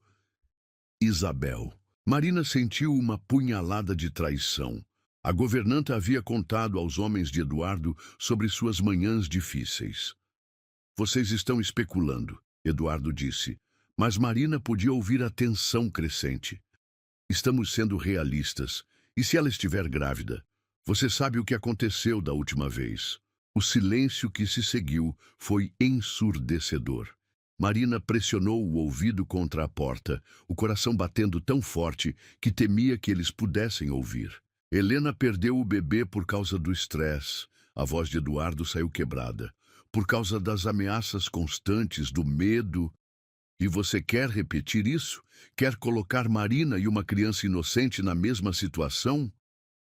Isabel. Marina sentiu uma punhalada de traição. A governanta havia contado aos homens de Eduardo sobre suas manhãs difíceis. Vocês estão especulando, Eduardo disse, mas Marina podia ouvir a tensão crescente. Estamos sendo realistas. E se ela estiver grávida? Você sabe o que aconteceu da última vez. O silêncio que se seguiu foi ensurdecedor. Marina pressionou o ouvido contra a porta, o coração batendo tão forte que temia que eles pudessem ouvir. Helena perdeu o bebê por causa do estresse. A voz de Eduardo saiu quebrada. Por causa das ameaças constantes, do medo. E você quer repetir isso? Quer colocar Marina e uma criança inocente na mesma situação?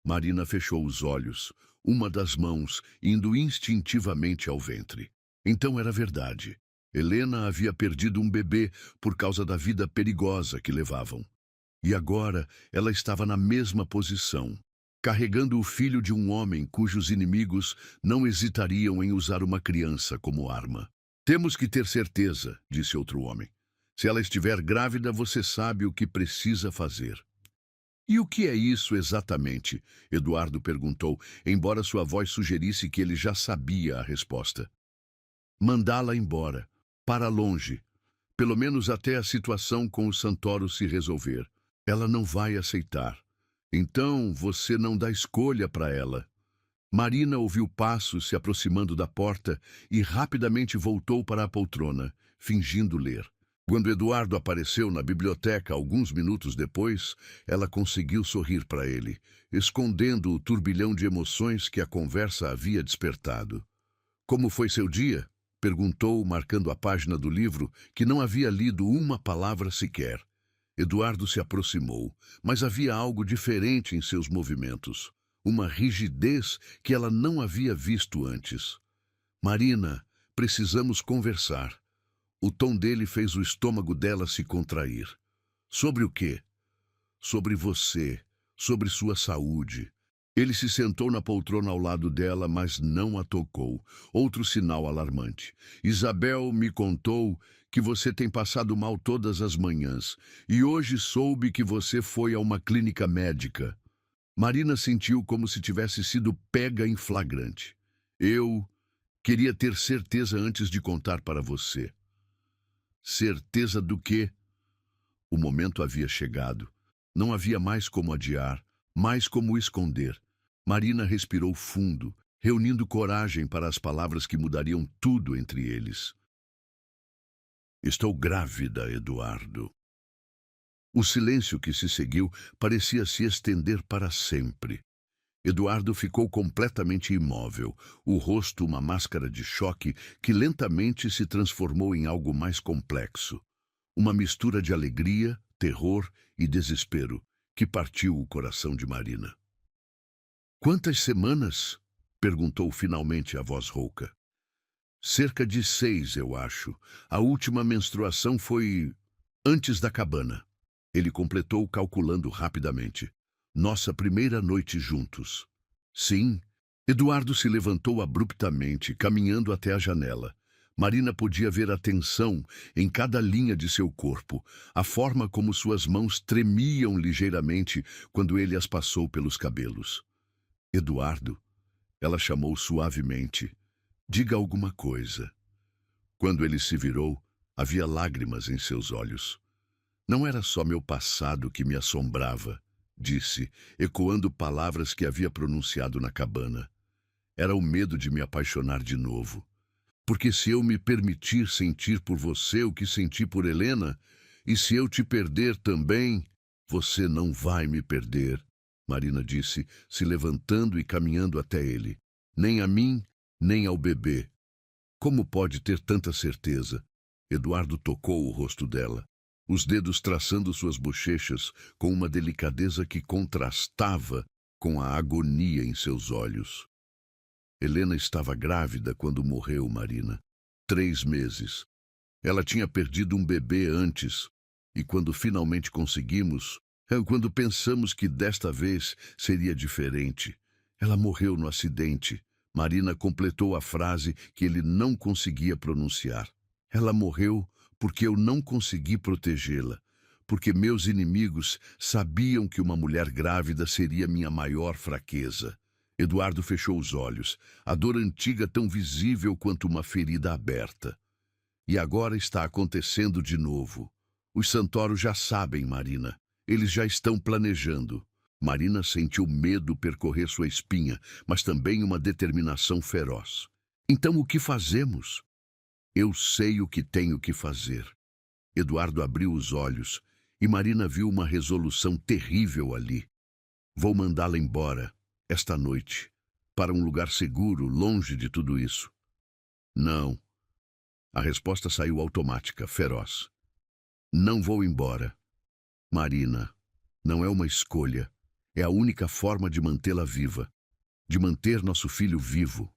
Marina fechou os olhos, uma das mãos indo instintivamente ao ventre. Então era verdade. Helena havia perdido um bebê por causa da vida perigosa que levavam. E agora ela estava na mesma posição, carregando o filho de um homem cujos inimigos não hesitariam em usar uma criança como arma. Temos que ter certeza, disse outro homem. Se ela estiver grávida, você sabe o que precisa fazer. E o que é isso exatamente? Eduardo perguntou, embora sua voz sugerisse que ele já sabia a resposta. Mandá-la embora, para longe, pelo menos até a situação com o Santoro se resolver. Ela não vai aceitar. Então você não dá escolha para ela. Marina ouviu passos se aproximando da porta e rapidamente voltou para a poltrona, fingindo ler. Quando Eduardo apareceu na biblioteca alguns minutos depois, ela conseguiu sorrir para ele, escondendo o turbilhão de emoções que a conversa havia despertado. Como foi seu dia? Perguntou, marcando a página do livro, que não havia lido uma palavra sequer. Eduardo se aproximou, mas havia algo diferente em seus movimentos, uma rigidez que ela não havia visto antes. Marina, precisamos conversar. O tom dele fez o estômago dela se contrair. Sobre o quê? Sobre você, sobre sua saúde. Ele se sentou na poltrona ao lado dela, mas não a tocou. Outro sinal alarmante. Isabel me contou que você tem passado mal todas as manhãs, e hoje soube que você foi a uma clínica médica. Marina sentiu como se tivesse sido pega em flagrante. Eu queria ter certeza antes de contar para você. Certeza do quê? O momento havia chegado. Não havia mais como adiar, mais como esconder. Marina respirou fundo, reunindo coragem para as palavras que mudariam tudo entre eles. Estou grávida, Eduardo. O silêncio que se seguiu parecia se estender para sempre. Eduardo ficou completamente imóvel, o rosto uma máscara de choque que lentamente se transformou em algo mais complexo. Uma mistura de alegria, terror e desespero que partiu o coração de Marina. Quantas semanas? Perguntou finalmente a voz rouca. Cerca de 6, eu acho. A última menstruação foi antes da cabana. Ele completou calculando rapidamente. Nossa primeira noite juntos. Sim. Eduardo se levantou abruptamente, caminhando até a janela. Marina podia ver a tensão em cada linha de seu corpo, a forma como suas mãos tremiam ligeiramente quando ele as passou pelos cabelos. Eduardo, ela chamou suavemente. Diga alguma coisa. Quando ele se virou, havia lágrimas em seus olhos. Não era só meu passado que me assombrava, disse, ecoando palavras que havia pronunciado na cabana. Era o medo de me apaixonar de novo. Porque se eu me permitir sentir por você o que senti por Helena, e se eu te perder também, você não vai me perder, Marina disse, se levantando e caminhando até ele. Nem a mim, nem ao bebê. Como pode ter tanta certeza? Eduardo tocou o rosto dela, os dedos traçando suas bochechas com uma delicadeza que contrastava com a agonia em seus olhos. Helena estava grávida quando morreu Marina. 3 meses. Ela tinha perdido um bebê antes, e quando finalmente conseguimos, quando pensamos que desta vez seria diferente, ela morreu no acidente. Marina completou a frase que ele não conseguia pronunciar. Ela morreu porque eu não consegui protegê-la, porque meus inimigos sabiam que uma mulher grávida seria minha maior fraqueza. Eduardo fechou os olhos, a dor antiga tão visível quanto uma ferida aberta. E agora está acontecendo de novo. Os Santoro já sabem, Marina. Eles já estão planejando. Marina sentiu medo percorrer sua espinha, mas também uma determinação feroz. Então o que fazemos? Eu sei o que tenho que fazer. Eduardo abriu os olhos e Marina viu uma resolução terrível ali. Vou mandá-la embora, esta noite, para um lugar seguro, longe de tudo isso. Não. A resposta saiu automática, feroz. Não vou embora. Marina, não é uma escolha. É a única forma de mantê-la viva, de manter nosso filho vivo.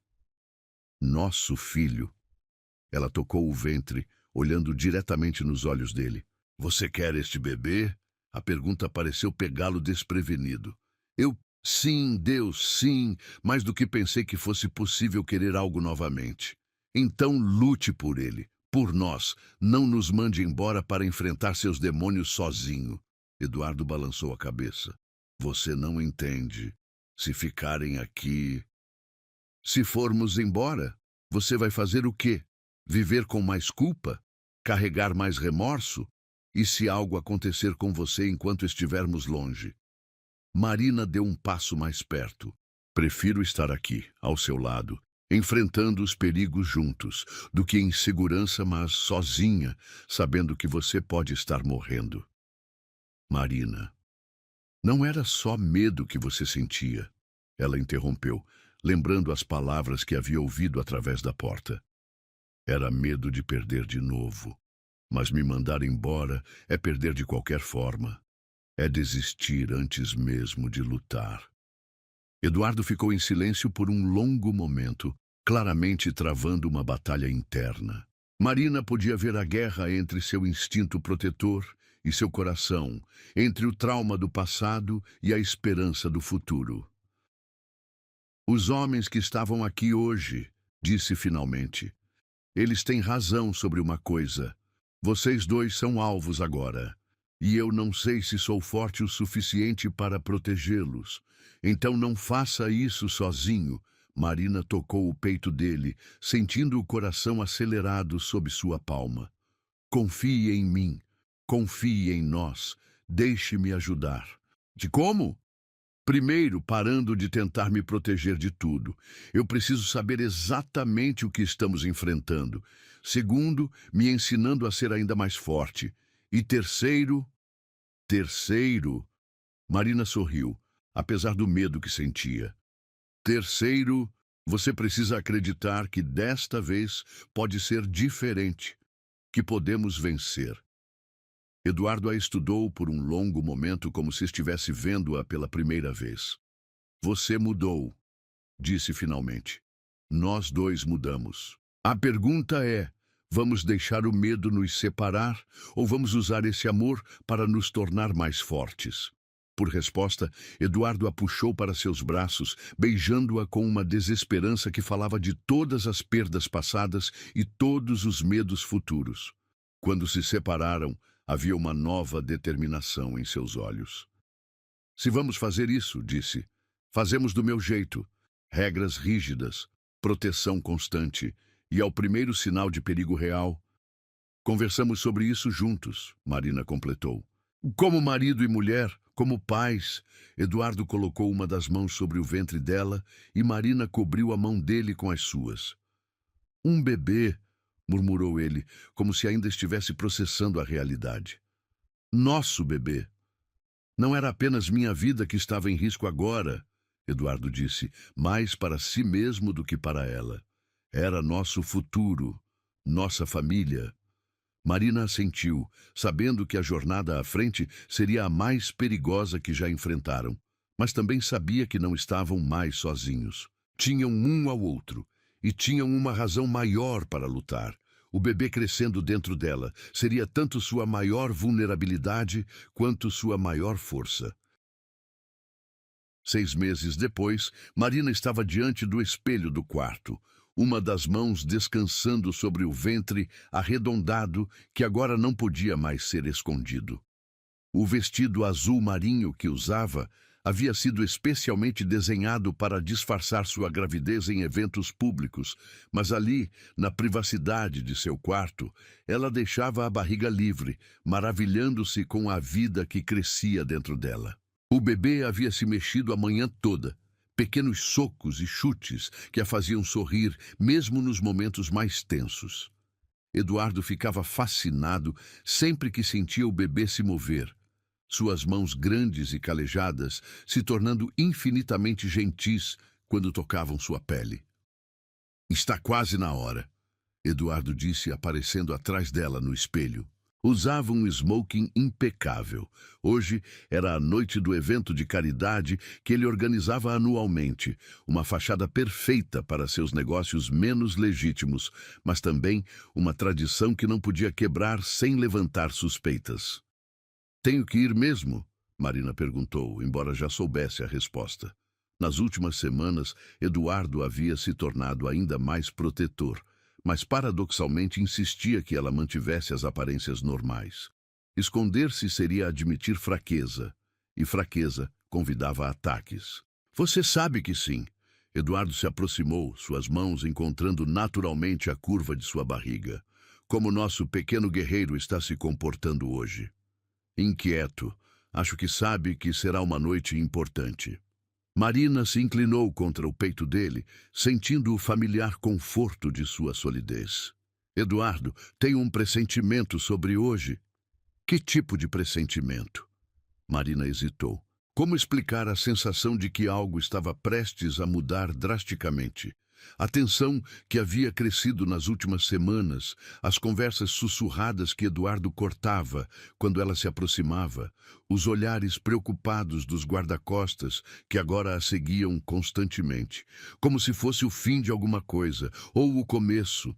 Nosso filho. Ela tocou o ventre, olhando diretamente nos olhos dele. Você quer este bebê? A pergunta pareceu pegá-lo desprevenido. Sim, Deus, sim, mais do que pensei que fosse possível querer algo novamente. Então lute por ele, por nós. Não nos mande embora para enfrentar seus demônios sozinho. Eduardo balançou a cabeça. Você não entende. Se ficarem aqui... Se formos embora, você vai fazer o quê? Viver com mais culpa? Carregar mais remorso? E se algo acontecer com você enquanto estivermos longe? Marina deu um passo mais perto. Prefiro estar aqui, ao seu lado, enfrentando os perigos juntos, do que em segurança, mas sozinha, sabendo que você pode estar morrendo. Marina, não era só medo que você sentia. Ela interrompeu, lembrando as palavras que havia ouvido através da porta. Era medo de perder de novo. Mas me mandar embora é perder de qualquer forma. É desistir antes mesmo de lutar. Eduardo ficou em silêncio por um longo momento, claramente travando uma batalha interna. Marina podia ver a guerra entre seu instinto protetor e seu coração, entre o trauma do passado e a esperança do futuro. Os homens que estavam aqui hoje, disse finalmente, eles têm razão sobre uma coisa. Vocês dois são alvos agora. E eu não sei se sou forte o suficiente para protegê-los. Então não faça isso sozinho. Marina tocou o peito dele, sentindo o coração acelerado sob sua palma. Confie em mim. Confie em nós. Deixe-me ajudar. De como? Primeiro, parando de tentar me proteger de tudo. Eu preciso saber exatamente o que estamos enfrentando. Segundo, me ensinando a ser ainda mais forte. E terceiro... Marina sorriu, apesar do medo que sentia. Terceiro, você precisa acreditar que desta vez pode ser diferente, que podemos vencer. Eduardo a estudou por um longo momento como se estivesse vendo-a pela primeira vez. Você mudou, disse finalmente. Nós dois mudamos. A pergunta é, vamos deixar o medo nos separar ou vamos usar esse amor para nos tornar mais fortes? Por resposta, Eduardo a puxou para seus braços, beijando-a com uma desesperança que falava de todas as perdas passadas e todos os medos futuros. Quando se separaram, havia uma nova determinação em seus olhos. Se vamos fazer isso, disse, fazemos do meu jeito. Regras rígidas, proteção constante, e ao primeiro sinal de perigo real... Conversamos sobre isso juntos, Marina completou. Como marido e mulher, como pais, Eduardo colocou uma das mãos sobre o ventre dela e Marina cobriu a mão dele com as suas. Um bebê, murmurou ele, como se ainda estivesse processando a realidade. Nosso bebê. Não era apenas minha vida que estava em risco agora, Eduardo disse, mais para si mesmo do que para ela. Era nosso futuro, nossa família. Marina assentiu, sabendo que a jornada à frente seria a mais perigosa que já enfrentaram, mas também sabia que não estavam mais sozinhos. Tinham um ao outro, e tinham uma razão maior para lutar. O bebê crescendo dentro dela seria tanto sua maior vulnerabilidade quanto sua maior força. 6 meses depois, Marina estava diante do espelho do quarto, uma das mãos descansando sobre o ventre arredondado que agora não podia mais ser escondido. O vestido azul marinho que usava havia sido especialmente desenhado para disfarçar sua gravidez em eventos públicos, mas ali, na privacidade de seu quarto, ela deixava a barriga livre, maravilhando-se com a vida que crescia dentro dela. O bebê havia se mexido a manhã toda, pequenos socos e chutes que a faziam sorrir, mesmo nos momentos mais tensos. Eduardo ficava fascinado sempre que sentia o bebê se mover, suas mãos grandes e calejadas se tornando infinitamente gentis quando tocavam sua pele. Está quase na hora, Eduardo disse, aparecendo atrás dela no espelho. Usava um smoking impecável. Hoje era a noite do evento de caridade que ele organizava anualmente, uma fachada perfeita para seus negócios menos legítimos, mas também uma tradição que não podia quebrar sem levantar suspeitas. Tenho que ir mesmo? Marina perguntou, embora já soubesse a resposta. Nas últimas semanas, Eduardo havia se tornado ainda mais protetor, mas paradoxalmente insistia que ela mantivesse as aparências normais. Esconder-se seria admitir fraqueza, e fraqueza convidava a ataques. Você sabe que sim. Eduardo se aproximou, suas mãos encontrando naturalmente a curva de sua barriga. Como nosso pequeno guerreiro está se comportando hoje? Inquieto, acho que sabe que será uma noite importante. Marina se inclinou contra o peito dele, sentindo o familiar conforto de sua solidez. Eduardo, tenho um pressentimento sobre hoje. Que tipo de pressentimento? Marina hesitou. Como explicar a sensação de que algo estava prestes a mudar drasticamente? A tensão que havia crescido nas últimas semanas, as conversas sussurradas que Eduardo cortava quando ela se aproximava, os olhares preocupados dos guarda-costas que agora a seguiam constantemente, como se fosse o fim de alguma coisa, ou o começo.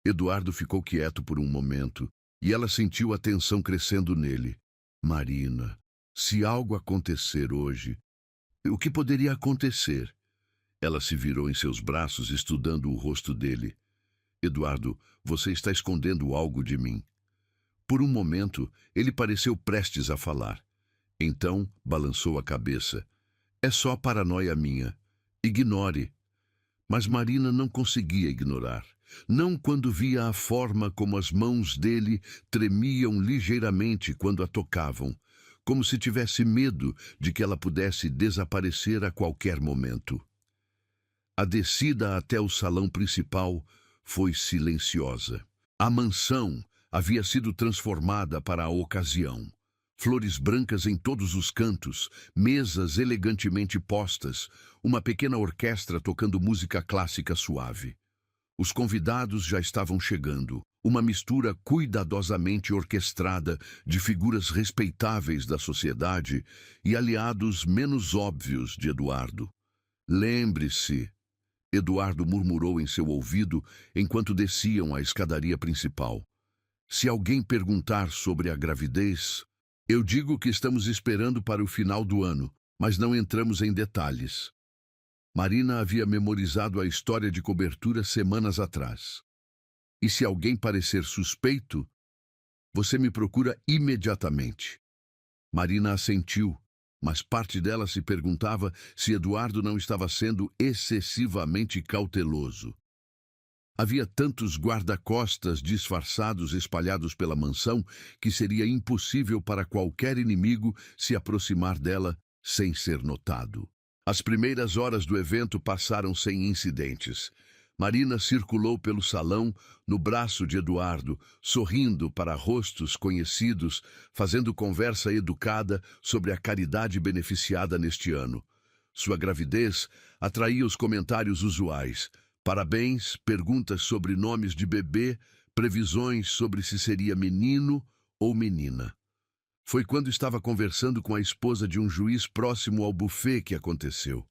Eduardo ficou quieto por um momento, e ela sentiu a tensão crescendo nele. Marina, se algo acontecer hoje, o que poderia acontecer? Ela se virou em seus braços, estudando o rosto dele. Eduardo, você está escondendo algo de mim. Por um momento, ele pareceu prestes a falar. Então, balançou a cabeça. É só paranoia minha. Ignore. Mas Marina não conseguia ignorar. Não quando via a forma como as mãos dele tremiam ligeiramente quando a tocavam, como se tivesse medo de que ela pudesse desaparecer a qualquer momento. A descida até o salão principal foi silenciosa. A mansão havia sido transformada para a ocasião. Flores brancas em todos os cantos, mesas elegantemente postas, uma pequena orquestra tocando música clássica suave. Os convidados já estavam chegando, uma mistura cuidadosamente orquestrada de figuras respeitáveis da sociedade e aliados menos óbvios de Eduardo. Lembre-se, Eduardo murmurou em seu ouvido enquanto desciam a escadaria principal. Se alguém perguntar sobre a gravidez, eu digo que estamos esperando para o final do ano, mas não entramos em detalhes. Marina havia memorizado a história de cobertura semanas atrás. E se alguém parecer suspeito, você me procura imediatamente. Marina assentiu, mas parte dela se perguntava se Eduardo não estava sendo excessivamente cauteloso. Havia tantos guarda-costas disfarçados espalhados pela mansão que seria impossível para qualquer inimigo se aproximar dela sem ser notado. As primeiras horas do evento passaram sem incidentes. Marina circulou pelo salão, no braço de Eduardo, sorrindo para rostos conhecidos, fazendo conversa educada sobre a caridade beneficiada neste ano. Sua gravidez atraía os comentários usuais. Parabéns, perguntas sobre nomes de bebê, previsões sobre se seria menino ou menina. Foi quando estava conversando com a esposa de um juiz próximo ao buffet que aconteceu.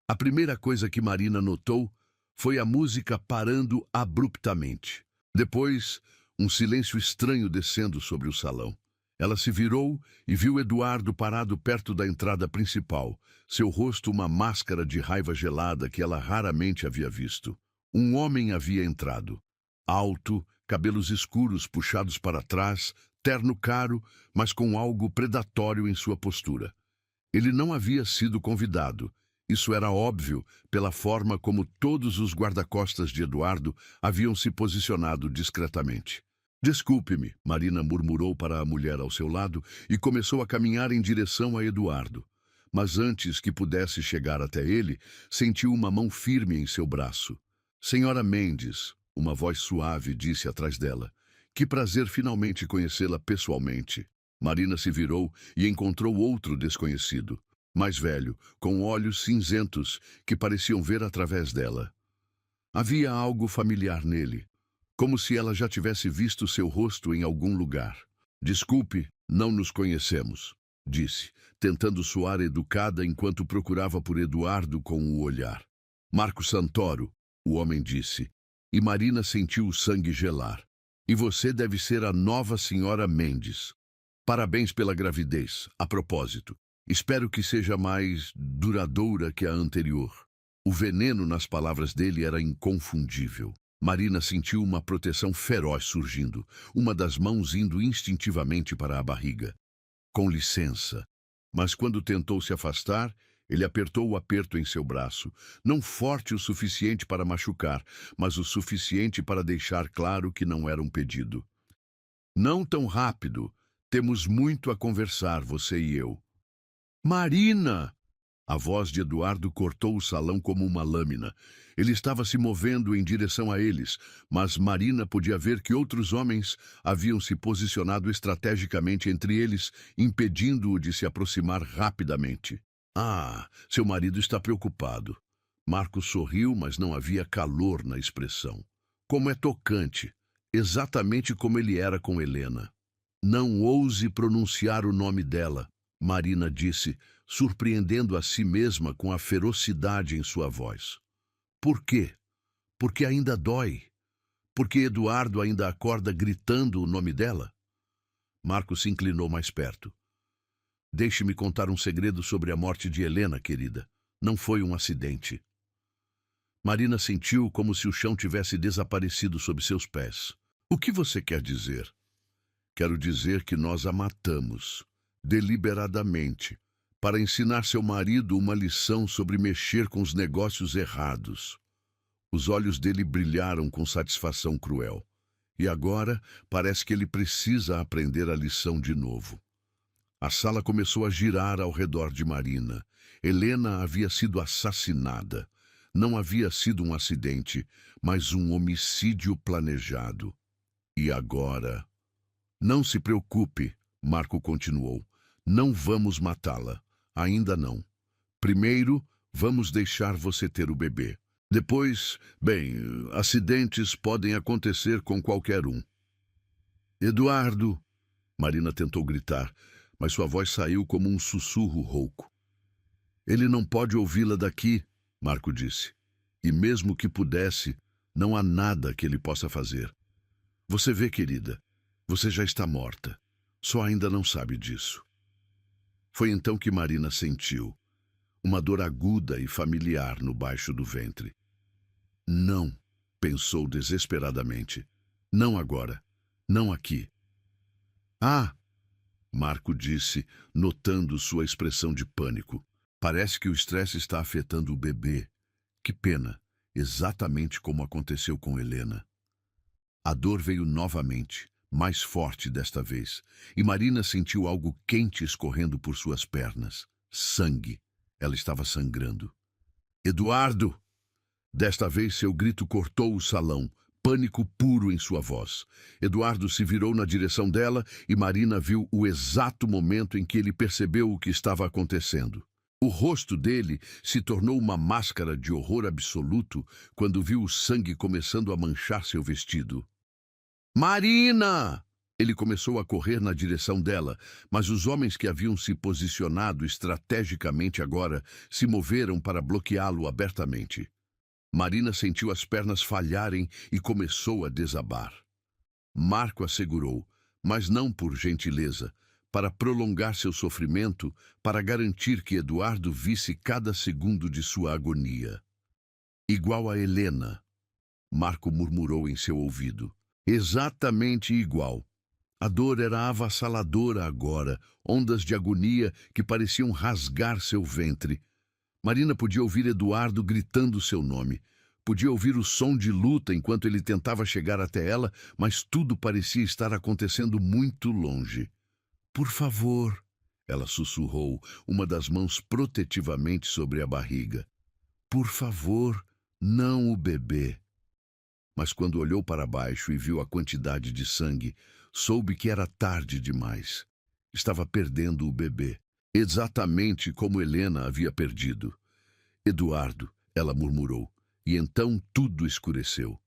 A primeira coisa que Marina notou foi a música parando abruptamente. Depois, um silêncio estranho descendo sobre o salão. Ela se virou e viu Eduardo parado perto da entrada principal, seu rosto uma máscara de raiva gelada que ela raramente havia visto. Um homem havia entrado. Alto, cabelos escuros puxados para trás, terno caro, mas com algo predatório em sua postura. Ele não havia sido convidado. Isso era óbvio pela forma como todos os guarda-costas de Eduardo haviam se posicionado discretamente. Desculpe-me, Marina murmurou para a mulher ao seu lado e começou a caminhar em direção a Eduardo. Mas antes que pudesse chegar até ele, sentiu uma mão firme em seu braço. Senhora Mendes, uma voz suave disse atrás dela. Que prazer finalmente conhecê-la pessoalmente. Marina se virou e encontrou outro desconhecido, mais velho, com olhos cinzentos que pareciam ver através dela. Havia algo familiar nele, como se ela já tivesse visto seu rosto em algum lugar. Desculpe, não nos conhecemos, disse, tentando soar educada enquanto procurava por Eduardo com o olhar. Marco Santoro, o homem disse, e Marina sentiu o sangue gelar. E você deve ser a nova senhora Mendes. Parabéns pela gravidez, a propósito. Espero que seja mais duradoura que a anterior. O veneno nas palavras dele era inconfundível. Marina sentiu uma proteção feroz surgindo, uma das mãos indo instintivamente para a barriga. Com licença. Mas quando tentou se afastar, ele apertou o aperto em seu braço, não forte o suficiente para machucar, mas o suficiente para deixar claro que não era um pedido. Não tão rápido. Temos muito a conversar, você e eu. Marina! A voz de Eduardo cortou o salão como uma lâmina. Ele estava se movendo em direção a eles, mas Marina podia ver que outros homens haviam se posicionado estrategicamente entre eles, impedindo-o de se aproximar rapidamente. Ah, seu marido está preocupado. Marco sorriu, mas não havia calor na expressão. Como é tocante, exatamente como ele era com Helena. Não ouse pronunciar o nome dela, Marina disse, surpreendendo a si mesma com a ferocidade em sua voz. Por quê? Porque ainda dói. Porque Eduardo ainda acorda gritando o nome dela? Marco se inclinou mais perto. Deixe-me contar um segredo sobre a morte de Helena, querida. Não foi um acidente. Marina sentiu como se o chão tivesse desaparecido sob seus pés. O que você quer dizer? Quero dizer que nós a matamos, deliberadamente, para ensinar seu marido uma lição sobre mexer com os negócios errados. Os olhos dele brilharam com satisfação cruel. E agora parece que ele precisa aprender a lição de novo. A sala começou a girar ao redor de Marina. Helena havia sido assassinada. Não havia sido um acidente, mas um homicídio planejado. E agora... Não se preocupe, Marco continuou. Não vamos matá-la. Ainda não. Primeiro, vamos deixar você ter o bebê. Depois, bem, acidentes podem acontecer com qualquer um. Eduardo! Marina tentou gritar, mas sua voz saiu como um sussurro rouco. Ele não pode ouvi-la daqui, Marco disse. E mesmo que pudesse, não há nada que ele possa fazer. Você vê, querida, você já está morta. Só ainda não sabe disso. Foi então que Marina sentiu uma dor aguda e familiar no baixo do ventre. Não, pensou desesperadamente. Não agora. Não aqui. Ah! Marco disse, notando sua expressão de pânico. Parece que o estresse está afetando o bebê. Que pena, exatamente como aconteceu com Helena. A dor veio novamente, mais forte desta vez, e Marina sentiu algo quente escorrendo por suas pernas. Sangue. Ela estava sangrando. Eduardo! Desta vez seu grito cortou o salão, pânico puro em sua voz. Eduardo se virou na direção dela e Marina viu o exato momento em que ele percebeu o que estava acontecendo. O rosto dele se tornou uma máscara de horror absoluto quando viu o sangue começando a manchar seu vestido. Marina! Ele começou a correr na direção dela, mas os homens que haviam se posicionado estrategicamente agora se moveram para bloqueá-lo abertamente. Marina sentiu as pernas falharem e começou a desabar. Marco a segurou, mas não por gentileza, para prolongar seu sofrimento, para garantir que Eduardo visse cada segundo de sua agonia. Igual a Helena, Marco murmurou em seu ouvido. Exatamente igual. A dor era avassaladora agora, ondas de agonia que pareciam rasgar seu ventre. Marina podia ouvir Eduardo gritando seu nome. Podia ouvir o som de luta enquanto ele tentava chegar até ela, mas tudo parecia estar acontecendo muito longe. Por favor, ela sussurrou, uma das mãos protetivamente sobre a barriga. Por favor, não o bebê. Mas quando olhou para baixo e viu a quantidade de sangue, soube que era tarde demais. Estava perdendo o bebê, exatamente como Helena havia perdido. Eduardo, ela murmurou, e então tudo escureceu.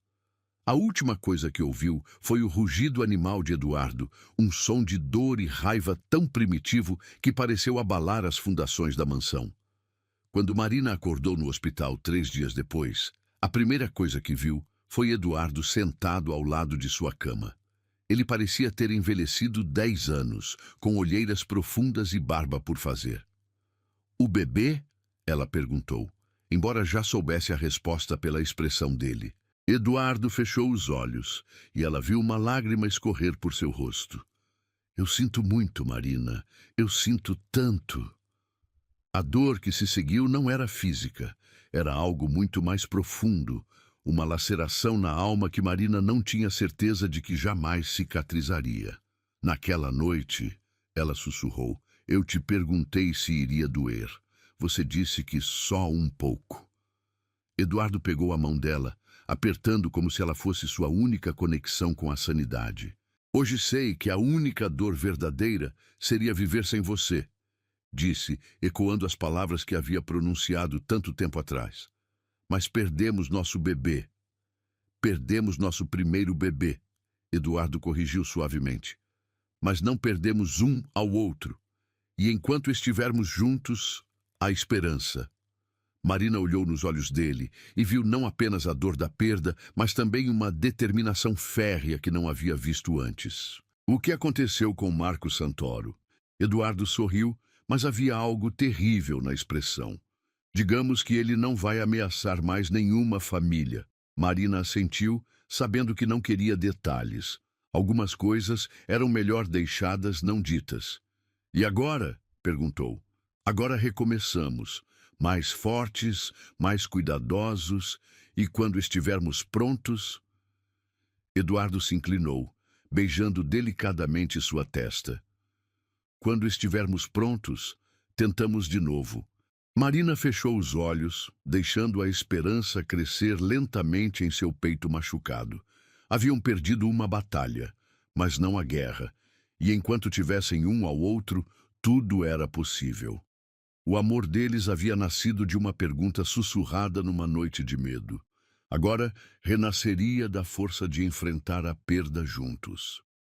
A última coisa que ouviu foi o rugido animal de Eduardo, um som de dor e raiva tão primitivo que pareceu abalar as fundações da mansão. Quando Marina acordou no hospital 3 dias depois, a primeira coisa que viu foi Eduardo sentado ao lado de sua cama. Ele parecia ter envelhecido 10 anos, com olheiras profundas e barba por fazer. "O bebê?" ela perguntou, embora já soubesse a resposta pela expressão dele. Eduardo fechou os olhos e ela viu uma lágrima escorrer por seu rosto. "Eu sinto muito, Marina. Eu sinto tanto." A dor que se seguiu não era física, era algo muito mais profundo, uma laceração na alma que Marina não tinha certeza de que jamais cicatrizaria. "Naquela noite," ela sussurrou, "eu te perguntei se iria doer. Você disse que só um pouco." Eduardo pegou a mão dela, apertando como se ela fosse sua única conexão com a sanidade. "Hoje sei que a única dor verdadeira seria viver sem você," disse, ecoando as palavras que havia pronunciado tanto tempo atrás. "Mas perdemos nosso bebê. Perdemos nosso primeiro bebê," Eduardo corrigiu suavemente. "Mas não perdemos um ao outro. E enquanto estivermos juntos, há esperança." Marina olhou nos olhos dele e viu não apenas a dor da perda, mas também uma determinação férrea que não havia visto antes. "O que aconteceu com Marco Santoro?" Eduardo sorriu, mas havia algo terrível na expressão. "Digamos que ele não vai ameaçar mais nenhuma família." Marina assentiu, sabendo que não queria detalhes. Algumas coisas eram melhor deixadas não ditas. "E agora?" perguntou. "Agora recomeçamos. Mais fortes, mais cuidadosos, e quando estivermos prontos..." Eduardo se inclinou, beijando delicadamente sua testa. "Quando estivermos prontos, tentamos de novo." Marina fechou os olhos, deixando a esperança crescer lentamente em seu peito machucado. Haviam perdido uma batalha, mas não a guerra, e enquanto tivessem um ao outro, tudo era possível. O amor deles havia nascido de uma pergunta sussurrada numa noite de medo. Agora renasceria da força de enfrentar a perda juntos.